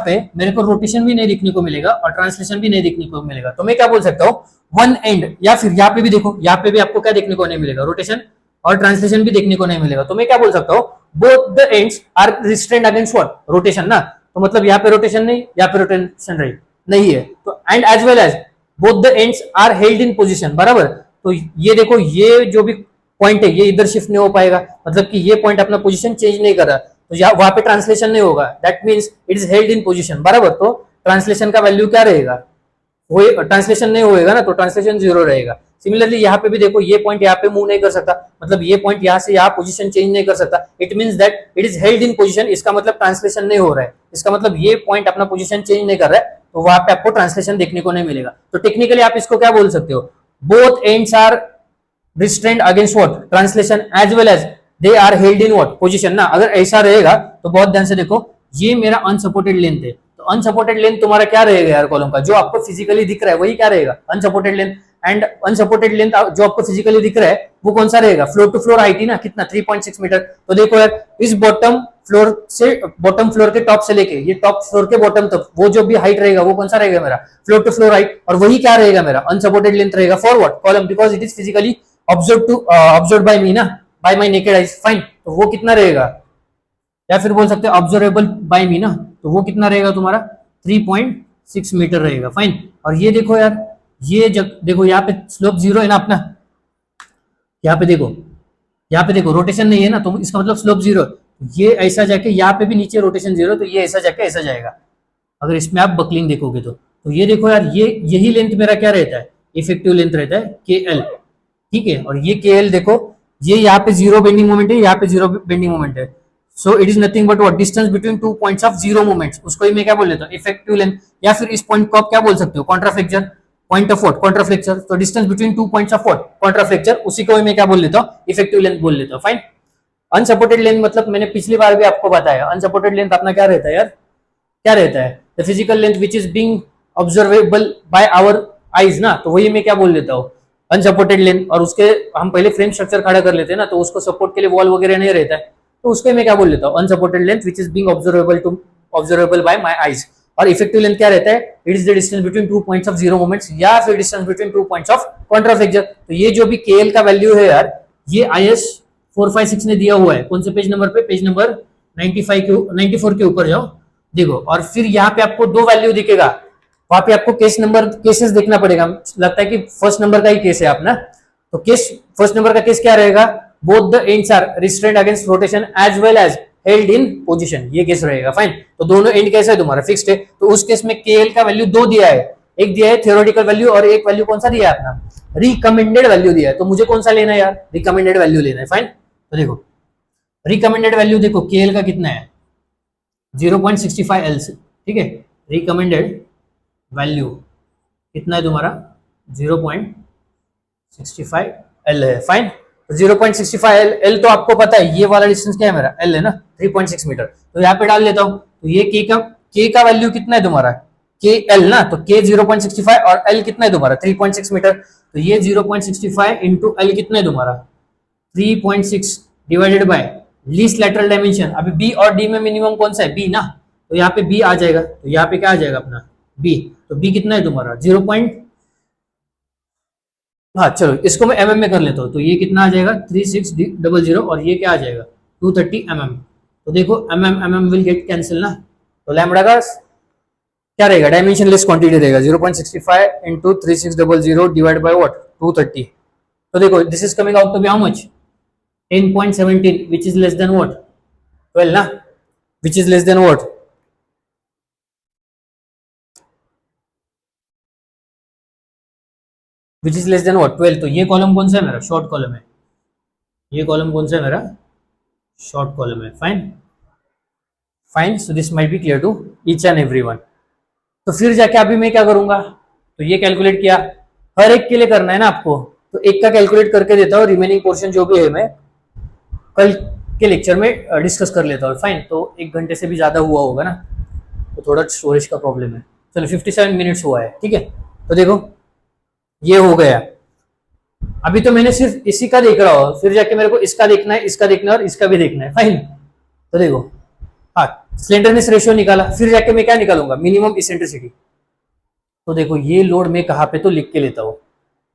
पे मेरे को रोटेशन भी नहीं दिखने को मिलेगा और ट्रांसलेशन भी नहीं दिखने को मिलेगा। तो मैं क्या बोल सकता हूँ, वन एंड, या फिर यहाँ पे भी देखो, यहाँ पे भी आपको क्या देखने को नहीं मिलेगा, रोटेशन और ट्रांसलेशन भी देखने को नहीं मिलेगा। तो मैं क्या बोल सकता हूँ, both the ends are restrained against what rotation ना। तो मतलब यहाँ पे रोटेशन नहीं, यहाँ पे रोटेशन रही नहीं है, तो and as well as both the ends are held in position, बराबर। तो ये देखो ये जो भी पॉइंट है ये इधर शिफ्ट नहीं हो पाएगा, मतलब कि ये पॉइंट अपना पोजीशन चेंज नहीं कर रहा, तो वहां पे ट्रांसलेशन नहीं होगा, that means it is held in position, बराबर। तो ट्रांसलेशन का वैल्यू क्या रहेगा, ट्रांसलेशन नहीं होएगा ना, तो ट्रांसलेशन 0 रहेगा। सिमिलरली यहाँ पे भी देखो ये पॉइंट यहाँ पे मूव नहीं कर सकता, मतलब ये पॉइंट यहाँ से यहाँ पोजीशन चेंज नहीं कर सकता, it means that it is held in position, इसका मतलब ट्रांसलेशन नहीं हो रहा है, इसका मतलब ये पॉइंट अपना पोजीशन चेंज नहीं कर रहा है, तो वहां पे आपको ट्रांसलेशन देखने को नहीं मिलेगा। तो टेक्निकली आप इसको क्या बोल सकते हो, both ends are restrained against what translation as well as they are held in what position ना। अगर ऐसा रहेगा तो बहुत ध्यान से देखो, ये मेरा अनसपोर्टेड लेंथ है, तो अनसपोर्टेड लेंथ तुम्हारा क्या रहेगा यार कॉलम का, जो आपको फिजिकली दिख रहा है वही क्या रहेगा unsupported length. And unsupported length जो आपको फिजिकली दिख रहा है वो कौन सा रहेगा, फ्लोर टू फ्लोर हाइट ही ना, कितना 3.6 मीटर। तो देखो यार इस बॉटम फ्लोर के टॉप से लेके ये टॉप फ्लोर के बॉटम तक वो जो भी हाइट रहेगा वो कौन सा रहेगा मेरा फ्लोर टू फ्लोर हाइट, और वही क्या रहेगा मेरा अनसपोर्टेड लेंथ रहेगा for what column, because it is physically observe by me ना, by my naked eyes, fine. तो वो कितना रहेगा, या फिर बोल सकते हैं ऑब्जर्वेबल बाय मी ना, तो वो कितना रहेगा तुम्हारा 3.6 मीटर रहेगा, फाइन। और ये देखो यार ये देखो यहाँ पे स्लोप 0 है ना अपना, यहाँ पे देखो रोटेशन नहीं है ना, तो इसका मतलब स्लोप 0, ये ऐसा जाके यहाँ पे भी नीचे रोटेशन 0, तो ये ऐसा जाके ऐसा जाएगा अगर इसमें आप बकलिंग देखोगे तो ये देखो यार ये यही लेंथ मेरा क्या रहता है इफेक्टिव लेंथ रहता है के एल, ठीक है। और ये के एल देखो ये यहाँ पे 0 बेंडिंग मोमेंट है, यहाँ पे 0 बेंडिंग मोमेंट है, सो it is nothing but what distance between 2 points of 0 moments, उसको ही मैं क्या बोल लेता हूँ इफेक्टिव लेंथ। या फिर इस पॉइंट को आप क्या बोल सकते हो कॉन्ट्राफ्लेक्शन, पॉइंट ऑफ व्हाट, कॉन्ट्राफ्लेक्चर, तो distance between two points of what, contraflexure, उसी को मैं क्या बोल लेता हूँ, इफेक्टिव लेंथ बोल लेता हूँ, फाइन। अनसपोर्टेड लेंथ मतलब मैंने पिछली बार भी आपको बताया, अनसपोर्टेड लेंथ अपना क्या रहता है यार, क्या रहता है, the physical length which is being observable by our eyes ना, तो वही मैं क्या बोल देता हूँ, अनसपोर्टेड लेंथ। और उसके हम पहले फ्रेम स्ट्रक्चर खड़ा कर लेते हैं ना, तो उसको सपोर्ट के लिए वॉल वगैरह नहीं रहता है, तो उसके मैं क्या बोल लेता हूँ, unsupported length which is being observable by my eyes. और इफेक्टिव लेंथ क्या रहता है, it is the distance between two points of zero moments, या फिर distance between two points of contraflexure. तो ये जो भी केएल का वैल्यू है यार, ये IS 456 ने दिया हुआ है, कौन से पेज नंबर पे, पेज नंबर 95 के 94 के ऊपर जाओ, देखो। और फिर यहाँ पे आपको दो वैल्यू दिखेगा, वहां पे आपको केसेस देखना पड़ेगा, लगता है कि फर्स्ट नंबर का ही केस है अपना, तो केस फर्स्ट नंबर का केस क्या रहेगा, both the ends are restrained against rotation as well as held in position, ये केस रहेगा, फाइन। तो दोनों एंड कैसा है तुम्हारा, फिक्स्ड है, तो उस केस में केएल का वैल्यू दो दिया है, एक दिया है थियोरेटिकल वैल्यू और एक वैल्यू कौन सा दिया है अपना, रिकमेंडेड वैल्यू दिया है। तो मुझे कौन सा लेना है यार, रिकमेंडेड वैल्यू लेना है, फाइन। तो देखो रिकमेंडेड वैल्यू देखो केएल का कितना है, 0.65 L, ठीक है, रिकमेंडेड वैल्यू कितना है तुम्हारा, 0.65 L है, फाइन। तो 0.65 L तो आपको पता है, ये वाला डिस्टेंस क्या है मेरा, L है ना, 3.6 मीटर, तो यहाँ पे डाल लेता हूँ। तो ये K का वैल्यू कितना है तुम्हारा, KL ना, तो K 0.65 और L कितना है तुम्हारा 3.6 मीटर, तो ये 0.65 इंटू L कितना है तुम्हारा 3.6 divided by least lateral dimension. अभी बी और डी में मिनिमम कौन सा है, बी ना, तो यहाँ पे बी आ जाएगा, तो यहाँ पे क्या आ जाएगा अपना बी, तो बी कितना है तुम्हारा 0. हाँ चलो इसको मैं mm में कर लेता हूँ, तो ये कितना आ जाएगा 3600 और ये क्या आ जाएगा 230 mm। तो देखो mm विल गेट कैंसिल ना, तो लैम्बडा का क्या रहेगा, डायमेंशन लेस क्वांटिटी रहेगा, 0.65 इंटू 3600 डिवाइड बाय व्हाट 230। तो देखो this is coming out to be how much 10.17 which is less than what 12 ना, which is less than what, which is less than what 12। तो ये कॉलम कौन सा है मेरा, शॉर्ट कॉलम है, ये कॉलम कौन सा है मेरा, शॉर्ट कॉलम है, fine fine. So this might be clear to each and everyone. तो फिर जाके अभी मैं क्या करूंगा, तो ये कैलकुलेट किया, हर एक के लिए करना है ना आपको, तो एक का कैलकुलेट करके देता हूँ, रिमेनिंग पोर्शन जो भी है मैं कल के लेक्चर में डिस्कस कर लेता हूँ, फाइन। तो 1 घंटे से भी ज्यादा हुआ होगा ना, तो थोड़ा स्टोरेज का प्रॉब्लम है। चलो 57 मिनट्स हुआ है, ठीक है। तो देखो ये हो गया, अभी तो मैंने सिर्फ इसी का देख रहा हूँ, फिर जाके मेरे को इसका देखना है, इसका देखना है और इसका भी देखना है, फाइन। तो देखो हाँ स्लेंडरनेस रेशियो निकाला, फिर जाके मैं क्या निकालूंगा, मिनिमम इसेंट्रिसिटी। तो देखो ये लोड मैं कहाँ पे तो लिख के लेता हूँ,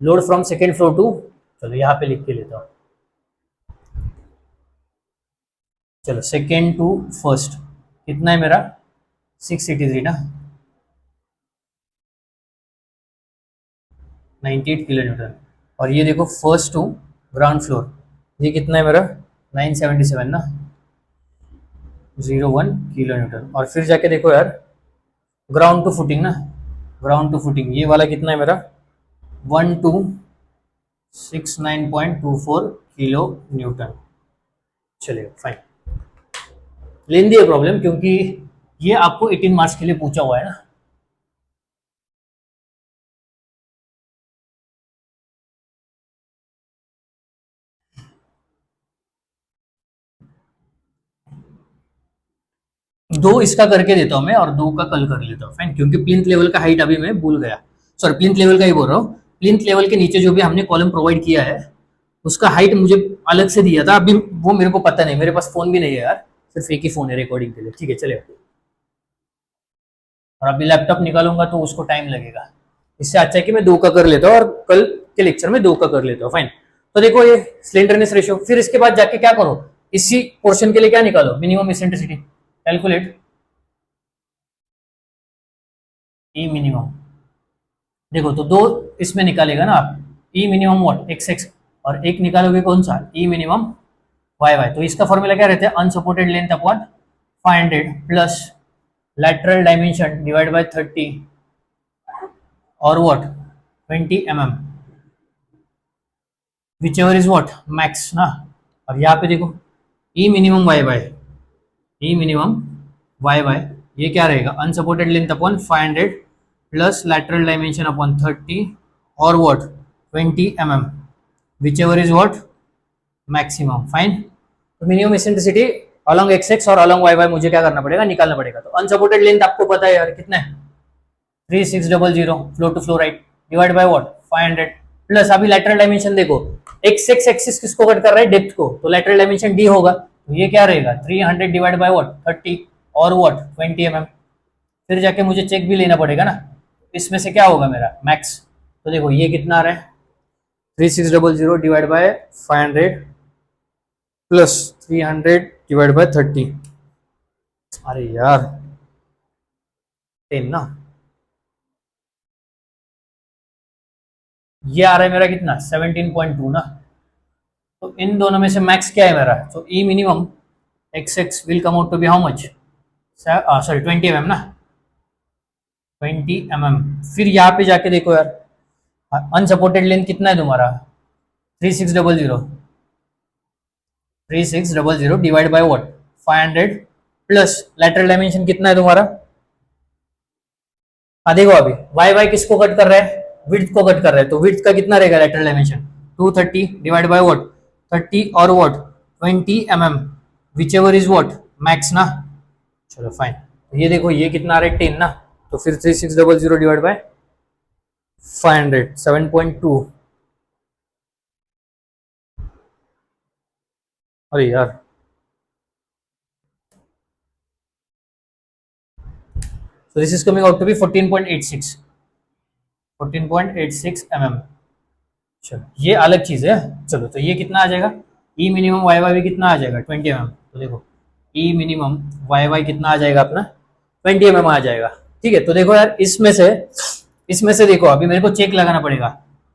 load from second floor to, चलो यहाँ पे लिख के लेता हूँ, चलो सेकेंड टू फर्स्ट कितना है मेरा 683 ना, 98 किलो न्यूटन। और ये देखो फर्स्ट टू ग्राउंड फ्लोर, ये कितना है मेरा 977 ना, 01 किलो न्यूटन। और फिर जाके देखो यार ग्राउंड टू फुटिंग ना, ग्राउंड टू फुटिंग ये वाला कितना है मेरा 1269.24 किलो न्यूटन। चलिए फाइन, लेंदी है प्रॉब्लम क्योंकि ये आपको 18 मार्क्स के लिए पूछा हुआ है ना। दो इसका करके देता हूं मैं और दो का कल कर लेता हूँ, फाइन, क्योंकि प्लिंथ लेवल का हाइट अभी मैं भूल गया, सॉरी प्लिंथ लेवल का ही बोल रहा हूँ, प्लिंथ लेवल के नीचे जो भी हमने कॉलम प्रोवाइड किया है उसका हाइट मुझे अलग से दिया था, अभी वो मेरे को पता नहीं, मेरे पास फोन भी नहीं है यार, सिर्फ एक ही फोन है रिकॉर्डिंग के लिए, ठीक है चलिए। और अभी लैपटॉप निकालूंगा तो उसको टाइम लगेगा, इससे अच्छा है कि मैं दो का कर लेता हूँ और कल के लेक्चर में दो का कर लेता हूँ, फाइन। तो देखो ये स्लेंडरनेस रेशियो, फिर इसके बाद जाके क्या करो, इसी पोर्शन के लिए क्या निकालो, मिनिमम इसेंट्रिसिटी, कैलकुलेट ई मिनिमम। देखो तो दो इसमें निकालेगा ना आप, ई मिनिमम व्हाट एक्स एक्स, और एक निकालोगे कौन सा ई मिनिमम वाई वाई। तो इसका फॉर्मूला क्या रहता है, unsupported length upon 500 plus lateral dimension divided by 30 और what 20 mm, whichever is what max ना। और यहाँ पे देखो e minimum y by e minimum y by ये क्या रहेगा, unsupported length upon 500 plus lateral dimension upon 30 और what 20 mm, whichever is what maximum. Fine. तो minimum eccentricity along x x और अलॉन्ग वाई वाई मुझे क्या करना पड़ेगा, निकालना पड़ेगा। तो अनसपोर्टेड लेंथ आपको पता है यार कितना है 3600 floor to floor right divide by what 500 plus अभी लेटरल डायमेंशन देखो एक्स एक्स एक्सिस किसको कट कर रहा है, डेप्थ को, तो लेटरल डायमेंशन डी होगा, तो ये क्या रहेगा 300 डिवाइड बाय व्हाट 30 और व्हाट 20 mm। फिर जाके मुझे चेक भी लेना पड़ेगा ना, इसमें से क्या होगा मेरा मैक्स। तो देखो ये कितना आ रहा है 3600 divide by 500 plus 300 divide by 30, अरे यार 10 ना, ये आ रहा है मेरा कितना 17.2 ना। तो इन दोनों में से मैक्स क्या है मेरा, तो e minimum x x will come out to be how much, sorry 20 mm ना, 20 mm। फिर यहाँ पे जाके देखो यार अनसपोर्टेड लेंथ कितना है तुम्हारा 3600 divide by what 500 plus lateral dimension कितना है तुम्हारा, हाँ देखो अभी वाई वाई किसको कट कर रहा है, विड्थ को कट कर रहा है, तो विड्थ का कितना रहेगा lateral dimension 230 divide by what 30 और what 20 mm, whichever is what max ना। चलो फाइन, तो ये देखो ये कितना आ रहा है 10 ना, तो फिर 3600 डिवाइड बाय 500 7.2, अरे यार so this is coming out to be 14.86 mm। चलो ये अलग चीज है। चलो तो ये कितना आ जाएगा ई मिनिमम वाई वाई भी कितना आ जाएगा 20 mm। तो देखो ई मिनिमम वाई वाई कितना आ जाएगा अपना 20 mm आ जाएगा। ठीक है, तो देखो यार इसमें से देखो अभी मेरे को चेक लगाना पड़ेगा,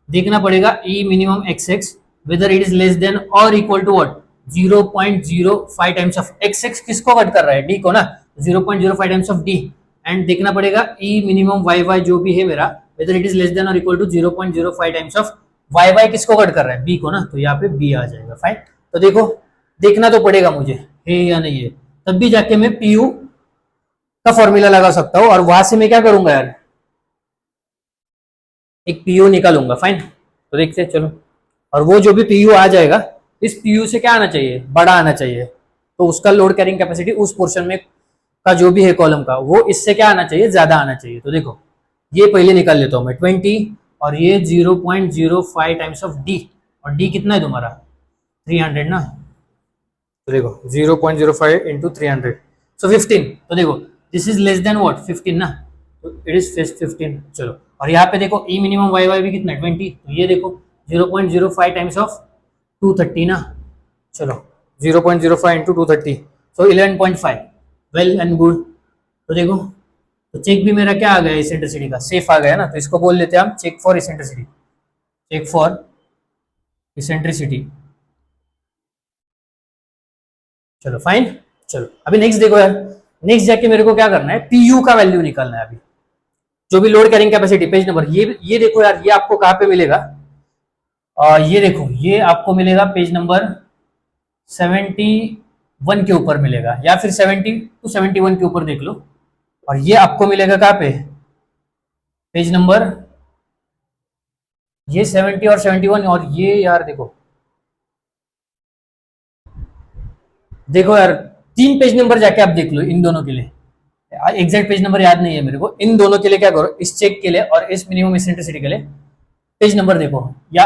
देखना पड़ेगा e minimum x x whether it is less than और equal to what 0.05 times of x x किसको कट कर रहा है डी को ना, 0.05 टाइम्स ऑफ डी। एंड देखना पड़ेगा ई मिनिमम वाई वाई जो भी है मेरा whether it is less than और equal to 0.05 times of y y किसको कट कर रहा है बी को ना, तो यहाँ पे बी आ जाएगा। फाइन, तो देखो देखना तो पड़ेगा मुझे है या नहीं है, तब भी जाके मैं पीयू का फॉर्मूला लगा सकता हूँ और वहां से मैं क्या करूंगा यार एक पीयू निकालूंगा। फाइन, तो देखते हैं चलो, और वो जो भी पीयू आ जाएगा इस पीयू से क्या आना चाहिए बड़ा आना चाहिए, तो उसका लोड कैरिंग कैपेसिटी उस पोर्शन में का जो भी है कॉलम का वो इससे क्या आना चाहिए ज्यादा आना चाहिए। तो देखो ये पहले निकाल लेता हूँ मैं 20 और ये 0.05 टाइम्स ऑफ डी, और डी कितना है तुम्हारा 300 ना, तो देखो 0.05 इंटू 300 सो 15। तो देखो this is less then what 15 ना, तो इट इज 15। चलो और यहाँ पे देखो ई मिनिमम वाई वाई भी कितना है 20, तो ये देखो 0.05 टाइम्स ऑफ 230 ना। चलो 0.05 into 230 so 11.5, well and good. तो देखो तो चेक भी मेरा क्या आ गया इसेंट्रिसिटी का सेफ आ गया ना, तो इसको बोल लेते हैं हम check for eccentricity, check for eccentricity. चलो फाइन, चलो अभी नेक्स्ट देखो यार, नेक्स्ट जाके मेरे को क्या करना है पीयू का वैल्यू निकालना है। अभी जो भी load carrying capacity page number ये देखो यार, ये आपको कहाँ पे मिलेगा, ये देखो ये आपको मिलेगा पेज नंबर 71 के ऊपर मिलेगा, या फिर 70 to 71 के ऊपर देख लो, और ये आपको मिलेगा कहाँ पे पेज नंबर ये 70 और 71, और ये यार देखो देखो यार 3 पेज नंबर जाके आप देख लो इन दोनों के लिए, एग्जैक्ट पेज नंबर याद नहीं है मेरे को, इन दोनों के लिए क्या करो इस चेक के लिए और इस मिनिमम इसेंट्रिसिटी के लिए पेज नंबर देखो, या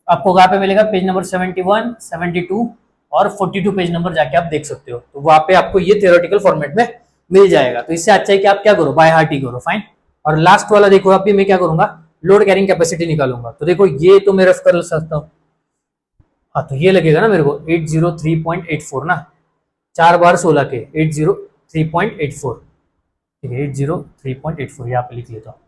आपको कहाँ पे मिलेगा पेज नंबर 71, 72 और 42 पेज नंबर जाके आप देख सकते हो, तो वहां पे आपको ये थियोरेटिकल फॉर्मेट में मिल जाएगा। तो इससे अच्छा है कि आप क्या करो बाय हार्ट ही करो। फाइन, और लास्ट वाला देखो अभी मैं क्या करूंगा लोड कैरिंग कैपेसिटी निकालूंगा। तो देखो ये तो मैं रफ कर सकता हूँ, हाँ तो ये लगेगा ना मेरे को 803.84 ना, 4 बार 16 के 803.84, ठीक है 803.84 यहाँ पे लिख लेता हूँ।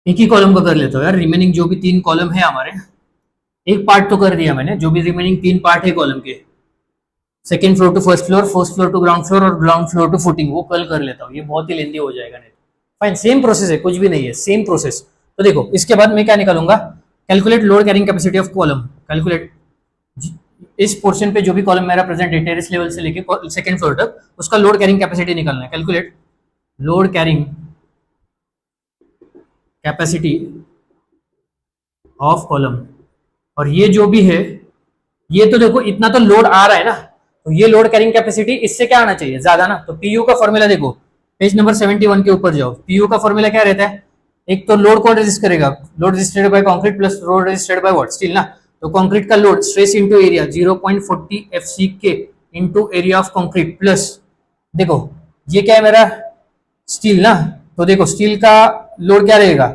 एक ही कॉलम का कर लेता हूँ यार, रिमेनिंग जो भी 3 कॉलम है हमारे, एक पार्ट तो कर दिया मैंने, जो भी रिमेनिंग 3 पार्ट है कॉलम के, second floor to first floor to ground floor और ग्राउंड फ्लोर टू फुटिंग, वो कल कर लेता हूँ, ये बहुत ही लेंदी हो जाएगा नहीं। फाइन, सेम प्रोसेस है, कुछ भी नहीं है, सेम प्रोसेस। तो देखो इसके बाद मैं क्या निकालूंगा calculate load carrying capacity of column, calculate इस पोर्शन पे जो भी कॉलम मेरा प्रेजेंट है टेरेस लेवल से लेके सेकंड फ्लोर तक, उसका लोड कैरिंग कैपेसिटी निकालना है। Calculate load carrying capacity of column, और ये जो भी है, ये तो देखो इतना तो लोड आ रहा है ना, तो ये लोड कैरिंग कैपेसिटी इससे क्या आना चाहिए, ज्यादा ना। तो पीयू का फॉर्मूला देखो, पेज नंबर 71 के ऊपर जाओ। पीयू का फॉर्मूला क्या रहता है, एक तो लोड कौन रेजिस्ट करेगा, load resisted by concrete plus load resisted by what, steel ना। तो कंक्रीट का load stress into area 0.40 FCK into area of concrete plus, देखो ये क्या है मेरा स्टील ना, तो देखो स्टील का लोड क्या रहेगा,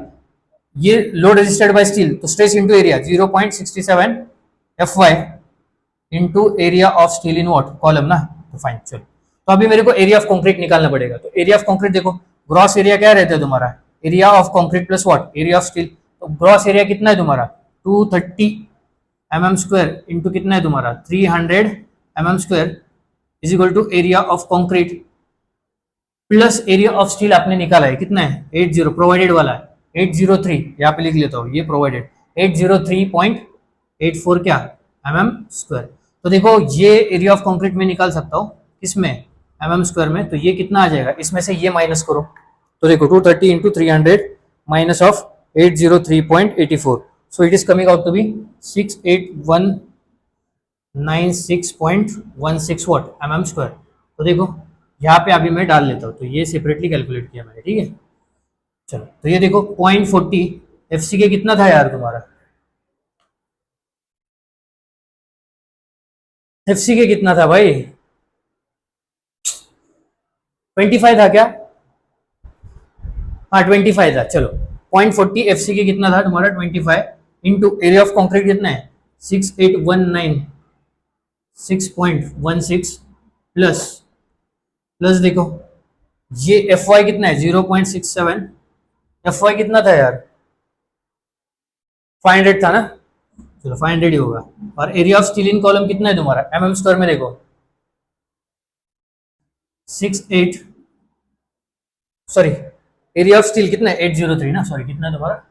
ये लोड रेजिस्टेड बाय स्टील, तो stress into area 0.67 FY into area of steel in what column ना। तो फाइन, चलो तो अभी मेरे को एरिया ऑफ कंक्रीट निकालना पड़ेगा। तो एरिया ऑफ कंक्रीट देखो, ग्रॉस एरिया क्या रहता है तुम्हारा, area of concrete plus what area of steel. तो ग्रॉस एरिया कितना है तुम्हारा 230 mm स्क्वायर इंटू कितना है तुम्हारा 300 mm square is equal to area of concrete plus area of steel आपने निकाला है कितना है 80, प्रोवाइडेड वाला है 803, यहाँ पे लिख लेता हूँ ये प्रोवाइडेड 803.84 क्या mm स्क्वायर। तो देखो ये एरिया ऑफ कंक्रीट में निकाल सकता हूँ किसमें mm स्क्वायर में, तो ये कितना आ जाएगा, इसमें से ये माइनस करो। तो देखो 230 into 300 minus of 803.84, so it is coming out to be 68196.16 what mm square. तो देखो यहाँ पे अभी मैं डाल लेता हूँ, तो ये सेपरेटली कैलकुलेट किया मैंने, ठीक है। चलो तो ये देखो 0.40 एफसीके कितना था यार तुम्हारा, एफसीके कितना था भाई 25 था क्या, हाँ 25 था। चलो 0.40 एफसीके कितना था तुम्हारा 25 इंटू एरिया ऑफ कॉन्क्रीट कितना है 6819.6 प्लस प्लस देखो ये एफ वाई कितना है 0.67, एफ वाई कितना था यार 500 था ना, चलो 500 ही होगा। और area of steel in column कितना है तुम्हारा mm स्क्वायर में देखो 68, सॉरी एरिया ऑफ स्टील कितना है 803 ना, सॉरी कितना है तुम्हारा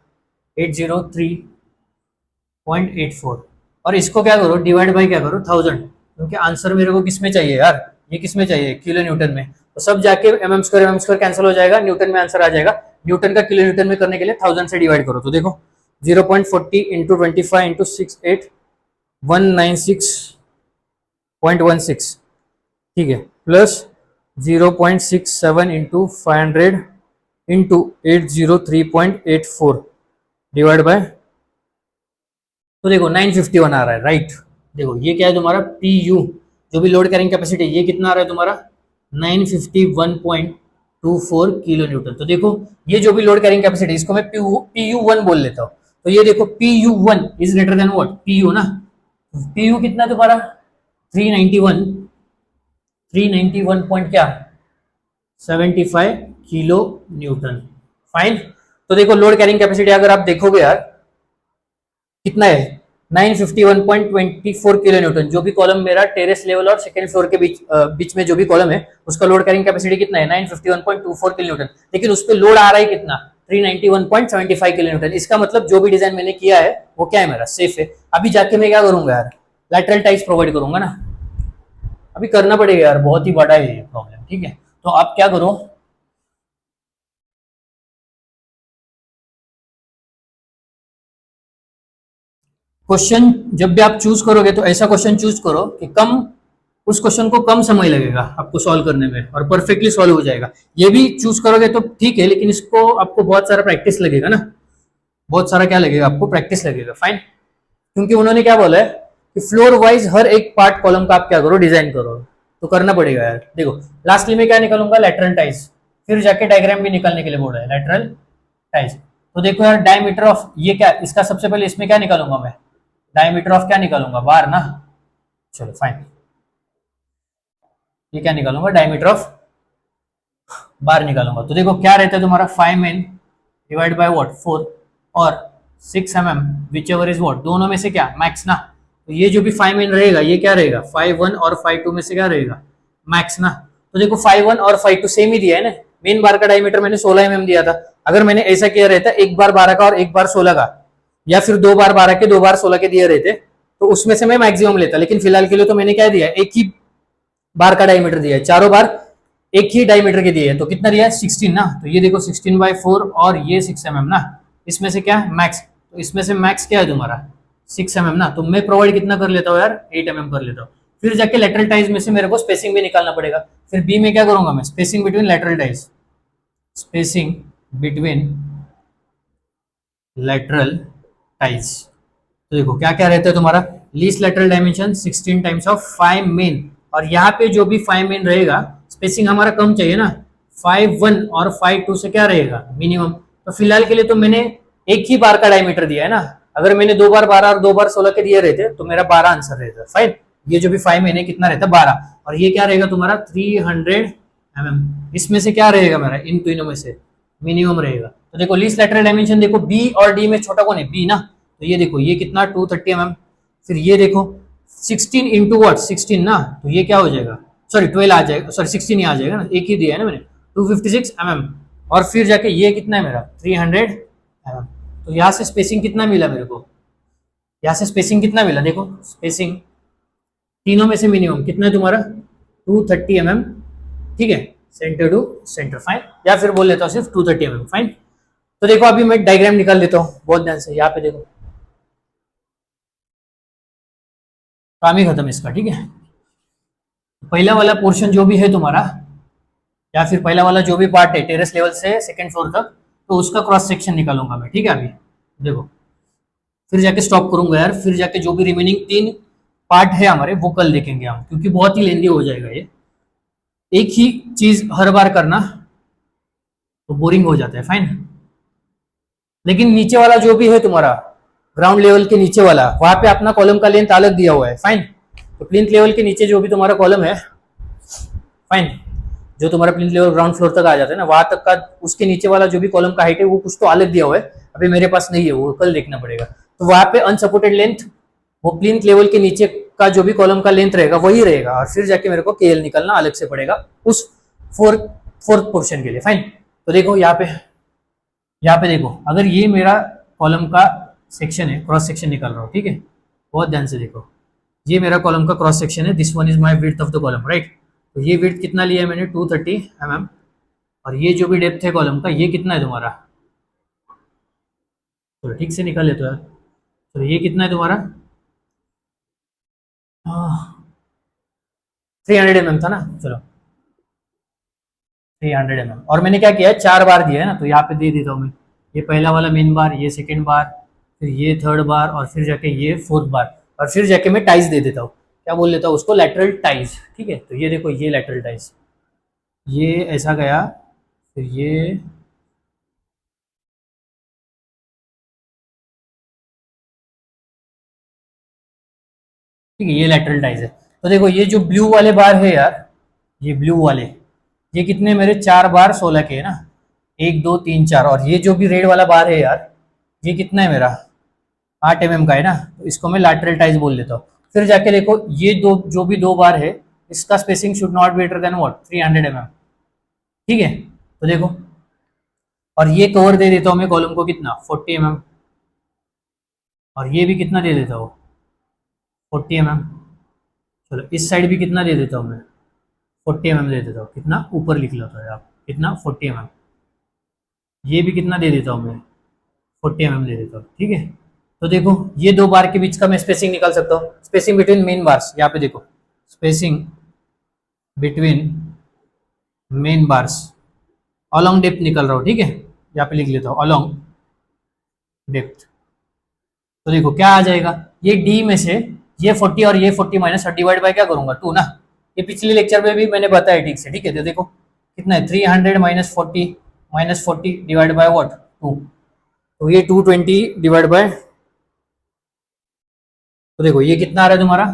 803.84, और इसको क्या करो डिवाइड बाय क्या करो 1000, क्योंकि आंसर मेरे को किस में चाहिए यार, ये किस में चाहिए किलो न्यूटन में। तो सब जाके mm स्क्वायर कैंसिल हो जाएगा, न्यूटन में आंसर आ जाएगा। न्यूटन का किलो न्यूटन में करने के लिए 1000 से डिवाइड करो। तो देखो 0.40 इंटू 25 इंटू 68196.16, ठीक है, plus 0.67 into 500 into 803.84 divide by, तो देखो 951 आ रहा है, राइट। देखो ये क्या है तुम्हारा पीयू, जो भी लोड कैरिंग कैपेसिटी ये कितना आ रहा है तुम्हारा 951.24 किलो न्यूटन। तो देखो ये जो भी लोड कैरिंग कैपेसिटी इसको मैं PU1 बोल लेता हूँ। तो ये देखो PU1 is greater than what PU ना, PU कितना तुम्हारा 391 पॉइंट क्या 75 किलो न्यूटन, फाइन। तो देखो लोड कैरिंग कैपेसिटी अगर आप देखोगे यार कितना है 951.24 किलो न्यूटन, जो भी कॉलम मेरा टेरेस लेवल और सेकंड फ्लोर के बीच में जो भी कॉलम है उसका लोड कैरिंग कैपेसिटी कितना है 951.24 किलो न्यूटन, लेकिन उस पर लोड आ रहा है कितना 391.75 किलो न्यूटन। इसका मतलब जो भी डिजाइन मैंने किया है वो क्या है मेरा सेफ है। अभी जाके मैं क्या करूंगा यार लैटरल टाइज प्रोवाइड करूंगा ना, अभी करना पड़ेगा यार, बहुत ही बड़ा है ये प्रॉब्लम, ठीक है। तो आप क्या करो क्वेश्चन जब भी आप चूज करोगे तो ऐसा क्वेश्चन चूज करो कि कम उस क्वेश्चन को कम समय लगेगा आपको सॉल्व करने में और परफेक्टली सॉल्व हो जाएगा। ये भी चूज करोगे तो ठीक है, लेकिन इसको आपको बहुत सारा प्रैक्टिस लगेगा ना, बहुत सारा क्या लगेगा आपको प्रैक्टिस लगेगा, फाइन। क्योंकि उन्होंने क्या बोला है कि फ्लोर वाइज हर एक पार्ट कॉलम का आप क्या करो डिजाइन करो, तो करना पड़ेगा यार। देखो लास्टली में क्या निकालूंगा लैटरल टाइज, फिर जाके डायग्राम भी निकालने के लिए बोल रहा है लैटरल टाइज। तो देखो यार डायमीटर ऑफ ये क्या, इसका सबसे पहले इसमें क्या निकालूंगा मैं डायमीटर ऑफ क्या निकालूंगा बार ना, चलो फाइन ये क्या निकालूंगा डायमीटर ऑफ बार निकालूंगा। तो देखो क्या रहता है तुम्हारा 5 mm डिवाइड बाय व्हाट 4 और 6 mm whichever is what, दोनों में से क्या मैक्स ना। तो ये जो भी 5 mm रहेगा ये क्या रहेगा 5.1 और 5.2 में से क्या रहेगा मैक्स ना। तो देखो 5.1 और 5.2 सेम ही दिया है ना, मेन बार का डायमीटर मैंने 16 mm दिया था। अगर मैंने ऐसा किया रहता एक बार 12 का और एक बार 16 का, या फिर 2 बार 12 के 2 बार 16 के दिए रहते तो उसमें से मैं मैक्सिमम लेता, लेकिन फिलहाल के लिए तो मैंने क्या दिया, एक ही बार का डायमीटर दिया है, चारों बार एक ही डायमीटर के दिए हैं, तो कितना दिया है 16 ना, तो ये देखो 16/4 और ये 6 mm ना, इसमें से क्या है मैक्स, तो इसमें से मैक्स क्या है तुम्हारा 6 mm ना, तो मैं प्रोवाइड कितना कर लेता हूँ यार 8 mm कर लेता हूँ। फिर जाके लेटरल टाइज में से मेरे को स्पेसिंग भी निकालना पड़ेगा, फिर बी में क्या करूंगा मैं, spacing between lateral ties, spacing between lateral ties. तो देखो क्या क्या रहता है तुम्हारा, least lateral dimension 16 times of 5 main, और यहाँ पे जो भी 5 मेन रहेगा स्पेसिंग हमारा कम चाहिए ना, 5/1 और 5/2 से क्या रहेगा मिनिमम, तो फिलहाल के लिए तो मैंने एक ही बार का डायमीटर दिया है ना, अगर मैंने 2 बार 12 और 2 बार 16 के दिए रहते तो मेरा 12 आंसर रहता, फाइन। ये जो भी 5 मेन है कितना रहता 12, और ये क्या रहेगा तुम्हारा 300 mm, इसमें से क्या रहेगा मेरा इन तीनों में से मिनिमम रहेगा। तो देखो लीस्ट लेटरल डायमेंशन देखो बी और डी में छोटा कौन है, बी ना, तो ये देखो ये कितना 230 mm, फिर ये देखो 16 इंटू वट 16 ना, तो ये क्या हो जाएगा, सॉरी 12 आ जाएगा, सॉरी 16 ही आ जाएगा ना, एक ही दिया है ना मैंने 256 mm, और फिर जाके ये कितना है मेरा 300 mm। तो यहाँ से स्पेसिंग कितना मिला मेरे को, यहाँ से स्पेसिंग कितना मिला देखो, स्पेसिंग तीनों में से मिनिमम कितना है तुम्हारा 230 mm, ठीक है, सेंटर टू सेंटर फाइन, या फिर बोल लेता हूँ सिर्फ 230 mm फाइन। तो देखो अभी मैं डायग्राम निकाल लेता हूँ बहुत ध्यान से, यहाँ पे देखो काम ही खत्म इसका, ठीक है। पहला वाला पोर्शन जो भी है तुम्हारा, या फिर पहला वाला जो भी पार्ट है टेरेस लेवल से सेकंड फ्लोर तक, तो उसका क्रॉस सेक्शन निकालूंगा मैं, ठीक है। अभी देखो फिर जाके स्टॉप करूंगा यार, फिर जाके जो भी रिमेनिंग 3 पार्ट है हमारे वो कल देखेंगे हम, क्योंकि बहुत ही लेंदी हो जाएगा ये, एक ही चीज हर बार करना तो बोरिंग हो जाता है, फाइन। लेकिन नीचे वाला जो भी है तुम्हारा ग्राउंड लेवल के नीचे वाला, वहां पे अपना कॉलम का लेंथ अलग दिया हुआ है, फाइन। तो प्लिंथ लेवल के नीचे जो भी तुम्हारा कॉलम है, फाइन, जो तुम्हारा प्लिंथ लेवल ग्राउंड फ्लोर तक आ जाता है ना, वहां तक का उसके नीचे वाला जो भी कॉलम का हाइट है वो कुछ तो अलग दिया हुआ है, अभी मेरे पास नहीं है, वो कल देखना पड़ेगा। तो वहां पे अनसपोर्टेड लेंथ वो प्लिंथ लेवल के नीचे का जो भी कॉलम का लेंथ रहेगा वही रहेगा, और फिर जाके मेरे को केएल निकालना अलग से पड़ेगा उस फोर्थ पोर्शन के लिए, फाइन। तो देखो यहाँ पे देखो अगर ये मेरा कॉलम का सेक्शन है, क्रॉस सेक्शन निकाल रहा हूँ, ठीक है, बहुत ध्यान से देखो, ये मेरा कॉलम का क्रॉस सेक्शन है, this one is my width of the column, right. तो ये विड्थ कितना लिया है मैंने 230 mm, और ये जो भी डेप्थ है कॉलम का ये कितना है तुम्हारा, तो ठीक से निकाल लेते हो यार, तो ये कितना है तुम्हारा 300 mm था ना, चलो 300 mm, और मैंने क्या किया है 4 बार दिया है ना, तो यहाँ पे दे देता हूँ मैं, ये पहला वाला मेन बार, ये सेकेंड बार, फिर ये थर्ड बार, और फिर जाके ये फोर्थ बार, और फिर जाके मैं टाइज दे देता हूँ, क्या बोल देता हूँ उसको, लेटरल टाइज, ठीक है। तो ये देखो ये लेटरल टाइज, ये ऐसा गया, फिर ये ठीक है, ये लेटरल टाइज है। तो देखो ये जो ब्लू वाले बार है यार, ये ब्लू वाले, ये कितने मेरे 4 बार 16 के है ना, 1 2 3 4, और ये जो भी रेड वाला बार है यार ये कितना है मेरा 8 mm का है ना, तो इसको मैं लैटरल टाइज बोल लेता हूँ। फिर जाके देखो ये दो जो भी 2 बार है इसका spacing should not be greater than what 300 mm, ठीक है। तो देखो और ये कवर दे देता हूँ मैं कॉलम को कितना 40 mm, और ये भी कितना दे देता हूँ 40 mm। चलो इस साइड भी कितना दे देता हूँ मैं 40 mm दे देता हूँ, कितना ऊपर लिख लेता है आप, कितना 40 mm, ये भी कितना दे देता हूँ मैं 40 mm दे देता हूँ, ठीक है। तो देखो ये 2 बार के बीच का मैं स्पेसिंग निकाल सकता हूँ, स्पेसिंग बिटवीन मेन बार्स, यहाँ पे देखो spacing between main bars along depth निकल रहा हूँ, ठीक है, यहाँ पे लिख लेता हूँ अलॉन्ग डेप्थ। तो देखो क्या आ जाएगा, ये डी में से ये 40 और ये 40 माइनस डिवाइड बाय क्या करूंगा 2 ना, ये पिछले लेक्चर में भी मैंने बताया ठीक से, ठीक है। तो देखो कितना है 300 माइनस 40 डिवाइड बाय व्हाट 2, तो ये 220 डिवाइड बाय, तो देखो ये कितना आ रहा है तुम्हारा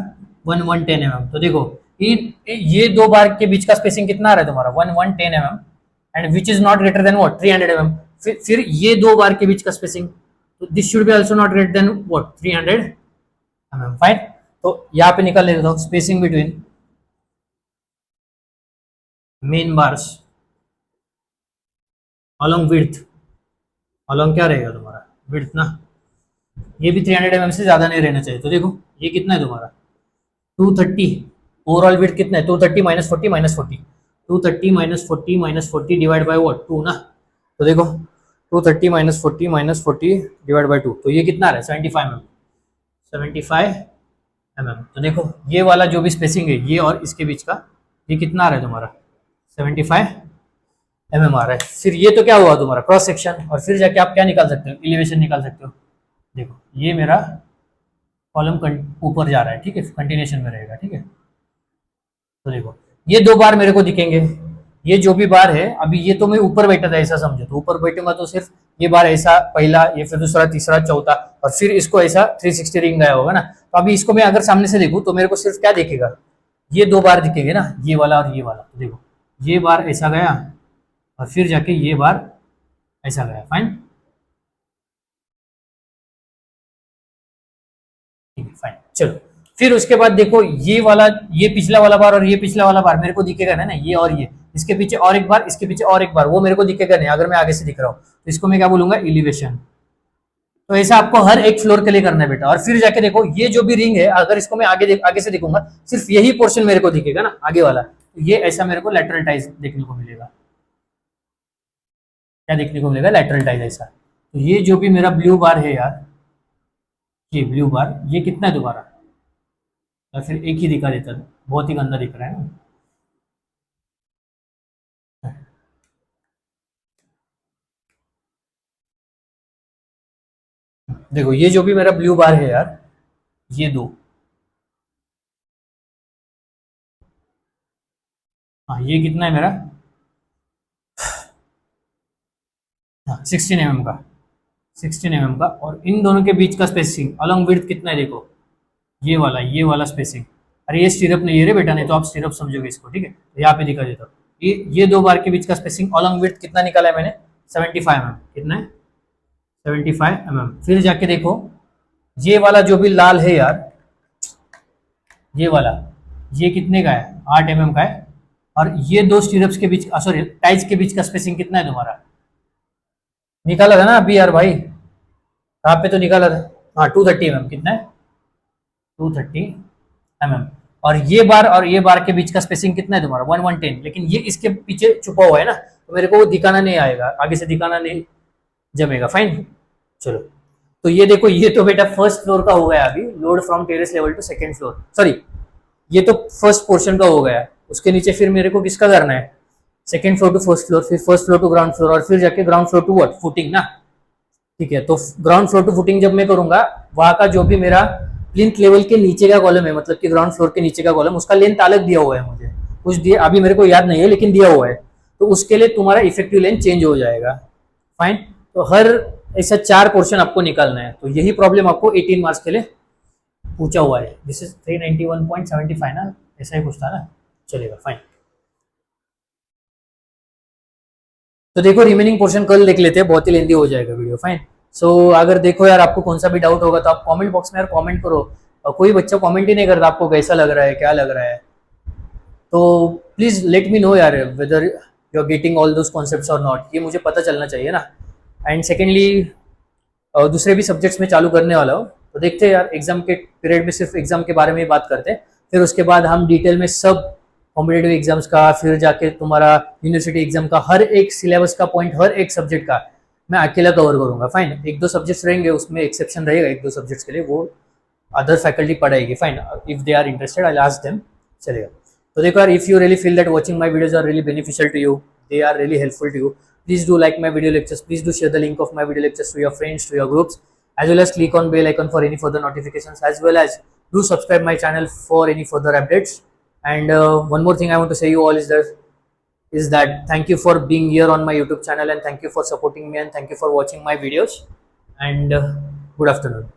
1110 mm। तो देखो ये 2 बार के बीच का स्पेसिंग कितना आ रहा है तुम्हारा 1110 mm, and which is not greater than what 300 mm। फिर ये 2 बार के बीच का स्पेसिंग, तो this should be also not greater than what 300 mm, fine. तो यहाँ पे निकाल लेता हूँ spacing between main bars along width, along क्या रहेगा तुम्हारा विड्थ ना, ये भी 300 mm से ज़्यादा नहीं रहना चाहिए। तो देखो ये कितना है तुम्हारा 230, ओवरऑल विड्थ कितना है 230 -40 230 -40 डिवाइड बाय व्हाट 2 ना। तो देखो 230 -40 डिवाइड बाय 2, तो ये कितना आ रहा है 75 mm। तो देखो ये वाला जो भी स्पेसिंग है ये और इसके बीच का, ये कितना आ रहा है तुम्हारा 75 mm आ रहा है। फिर ये तो क्या हुआ तुम्हारा क्रॉस सेक्शन, और फिर जाके आप क्या निकाल सकते हो एलिवेशन निकाल सकते हो। देखो ये मेरा कॉलम ऊपर जा रहा है, ठीक है, कंटिन्यूशन में रहेगा, ठीक है। तो देखो ये दो बार मेरे को दिखेंगे, ये जो भी बार है अभी ये तो मैं ऊपर बैठा था ऐसा समझो, तो ऊपर बैठूंगा तो सिर्फ ये बार ऐसा पहला, ये फिर दूसरा तीसरा चौथा, और फिर इसको ऐसा 360 रिंग गया होगा ना। तो अभी इसको मैं अगर सामने से देखूं तो मेरे को सिर्फ क्या दिखेगा, ये दो बार दिखेंगे ना, ये वाला और ये वाला। तो देखो ये बार ऐसा गया और फिर जाके ये बार ऐसा गया, फाइन, ठीक है फाइन। चलो फिर उसके बाद देखो ये वाला, ये पिछला वाला बार और ये पिछला वाला बार मेरे को दिखेगा ना, ये और ये, इसके पीछे और एक बार, इसके पीछे और एक बार, वो मेरे को दिखेगा नहीं अगर मैं आगे से दिख रहा हूँ। तो इसको मैं क्या बोलूंगा एलिवेशन। तो ऐसा आपको हर एक फ्लोर के लिए करना है बेटा। और फिर जाके देखो ये जो भी रिंग है अगर इसको मैं आगे से दिखूंगा सिर्फ यही पोर्शन मेरे को दिखेगा ना आगे वाला, तो ये ऐसा मेरे को लैटरल टाइज देखने को मिलेगा। क्या देखने को मिलेगा लैटरल टाइज ऐसा। तो ये जो भी मेरा ब्लू बार है यार, ये ब्लू बार ये कितना है दोबारा, या फिर एक ही दिखा देता है, बहुत ही गंदा दिख रहा है ना। देखो ये जो भी मेरा ब्लू बार है यार, ये दो, हाँ ये कितना है मेरा, हाँ 16 mm का, 16 mm का। और इन दोनों के बीच का स्पेसिंग अलॉन्ग विड्थ कितना है देखो, ये वाला स्पेसिंग। अरे ये स्टीरअप नहीं है रे बेटा, नहीं तो आप स्टीरअप समझोगे इसको, ठीक है। तो यहाँ पे दिखा देता हूँ, ये दो बार के बीच का स्पेसिंग अलॉन्ग विड्थ कितना निकाला है मैंने 75 mm। कितना है 75 mm। फिर जाके देखो ये वाला जो भी लाल है यार, ये वाला, ये कितने का है 8 mm का है। और ये दो स्टीरअप्स के बीच, सॉरी टाइज के बीच का स्पेसिंग कितना है तुम्हारा, निकाला था ना अभी यार भाई, कहाँ पे तो निकाला था, हाँ 230 mm। कितना है 230 mm। और ये बार के बीच का स्पेसिंग कितना है तुम्हारा 1110। लेकिन ये इसके पीछे छुपा हुआ है ना, तो मेरे को वो दिखाना नहीं आएगा, आगे से दिखाना नहीं जमेगा, फाइन। चलो तो ये देखो ये तो बेटा फर्स्ट फ्लोर का हो गया अभी, load from terrace level to second floor, sorry ये तो फर्स्ट पोर्शन का हो गया। उसके नीचे फिर मेरे को किसका करना है second floor to first floor, फिर first floor to ground floor, और फिर जाके ground floor to what footing ना, ठीक है। तो ग्राउंड फ्लोर टू फुटिंग जब मैं करूंगा, वहां का जो भी मेरा प्लिंथ लेवल के नीचे का कॉलम है, मतलब कि ग्राउंड फ्लोर के नीचे का कॉलम, उसका लेंथ अलग दिया हुआ है मुझे, कुछ दिया अभी मेरे को याद नहीं है लेकिन दिया हुआ है। तो उसके लिए तुम्हारा इफेक्टिव लेंथ चेंज हो जाएगा, फाइन। तो हर ऐसा 4 पोर्शन आपको निकालना है। तो यही प्रॉब्लम आपको 18 मार्क्स के लिए पूछा हुआ है। दिस इज 391.75 ना, ऐसा ही कुछ था ना, चलेगा फाइन। तो देखो रिमेनिंग पोर्शन कल देख लेते हैं, बहुत ही लेंदी हो जाएगा वीडियो, फाइन। सो अगर देखो यार आपको कौन सा भी डाउट होगा तो आप कमेंट बॉक्स में यार कमेंट करो। और कोई बच्चा कमेंट ही नहीं करता आपको कैसा लग रहा है क्या लग रहा है, तो प्लीज लेट मी नो यार whether you are getting all those concepts और नॉट, ये मुझे पता चलना चाहिए ना। एंड सेकेंडली दूसरे भी सब्जेक्ट्स में चालू करने वाला हूँ, तो देखते हैं यार एग्जाम के पीरियड में सिर्फ एग्जाम के बारे में ही बात करते हैं, फिर उसके बाद हम डिटेल में सब कॉम्पिटेटिव एग्जाम्स का, फिर जाके तुम्हारा यूनिवर्सिटी एग्जाम का हर एक सिलेबस का पॉइंट, हर एक सब्जेक्ट का मैं अकेला कवर करूंगा, फाइन। 1-2 सब्जेक्ट्स रहेंगे उसमें एक्सेप्शन रहेगा, 1-2 सब्जेक्ट्स के लिए वो अदर फैकल्टी पढ़ाएगी, fine, if they are interested I ask them, चलेगा। तो देखो यार if you really feel that watching my videos are really beneficial to you, they are really helpful to you, please do like my video lectures, please do share the link of my video lectures to your friends, to your groups, as well as click on bell icon for any further notifications, as well as do subscribe my channel for any further updates. And one more thing I want to say you all is that thank you for being here on my YouTube channel, and thank you for supporting me, and thank you for watching my videos, and good afternoon.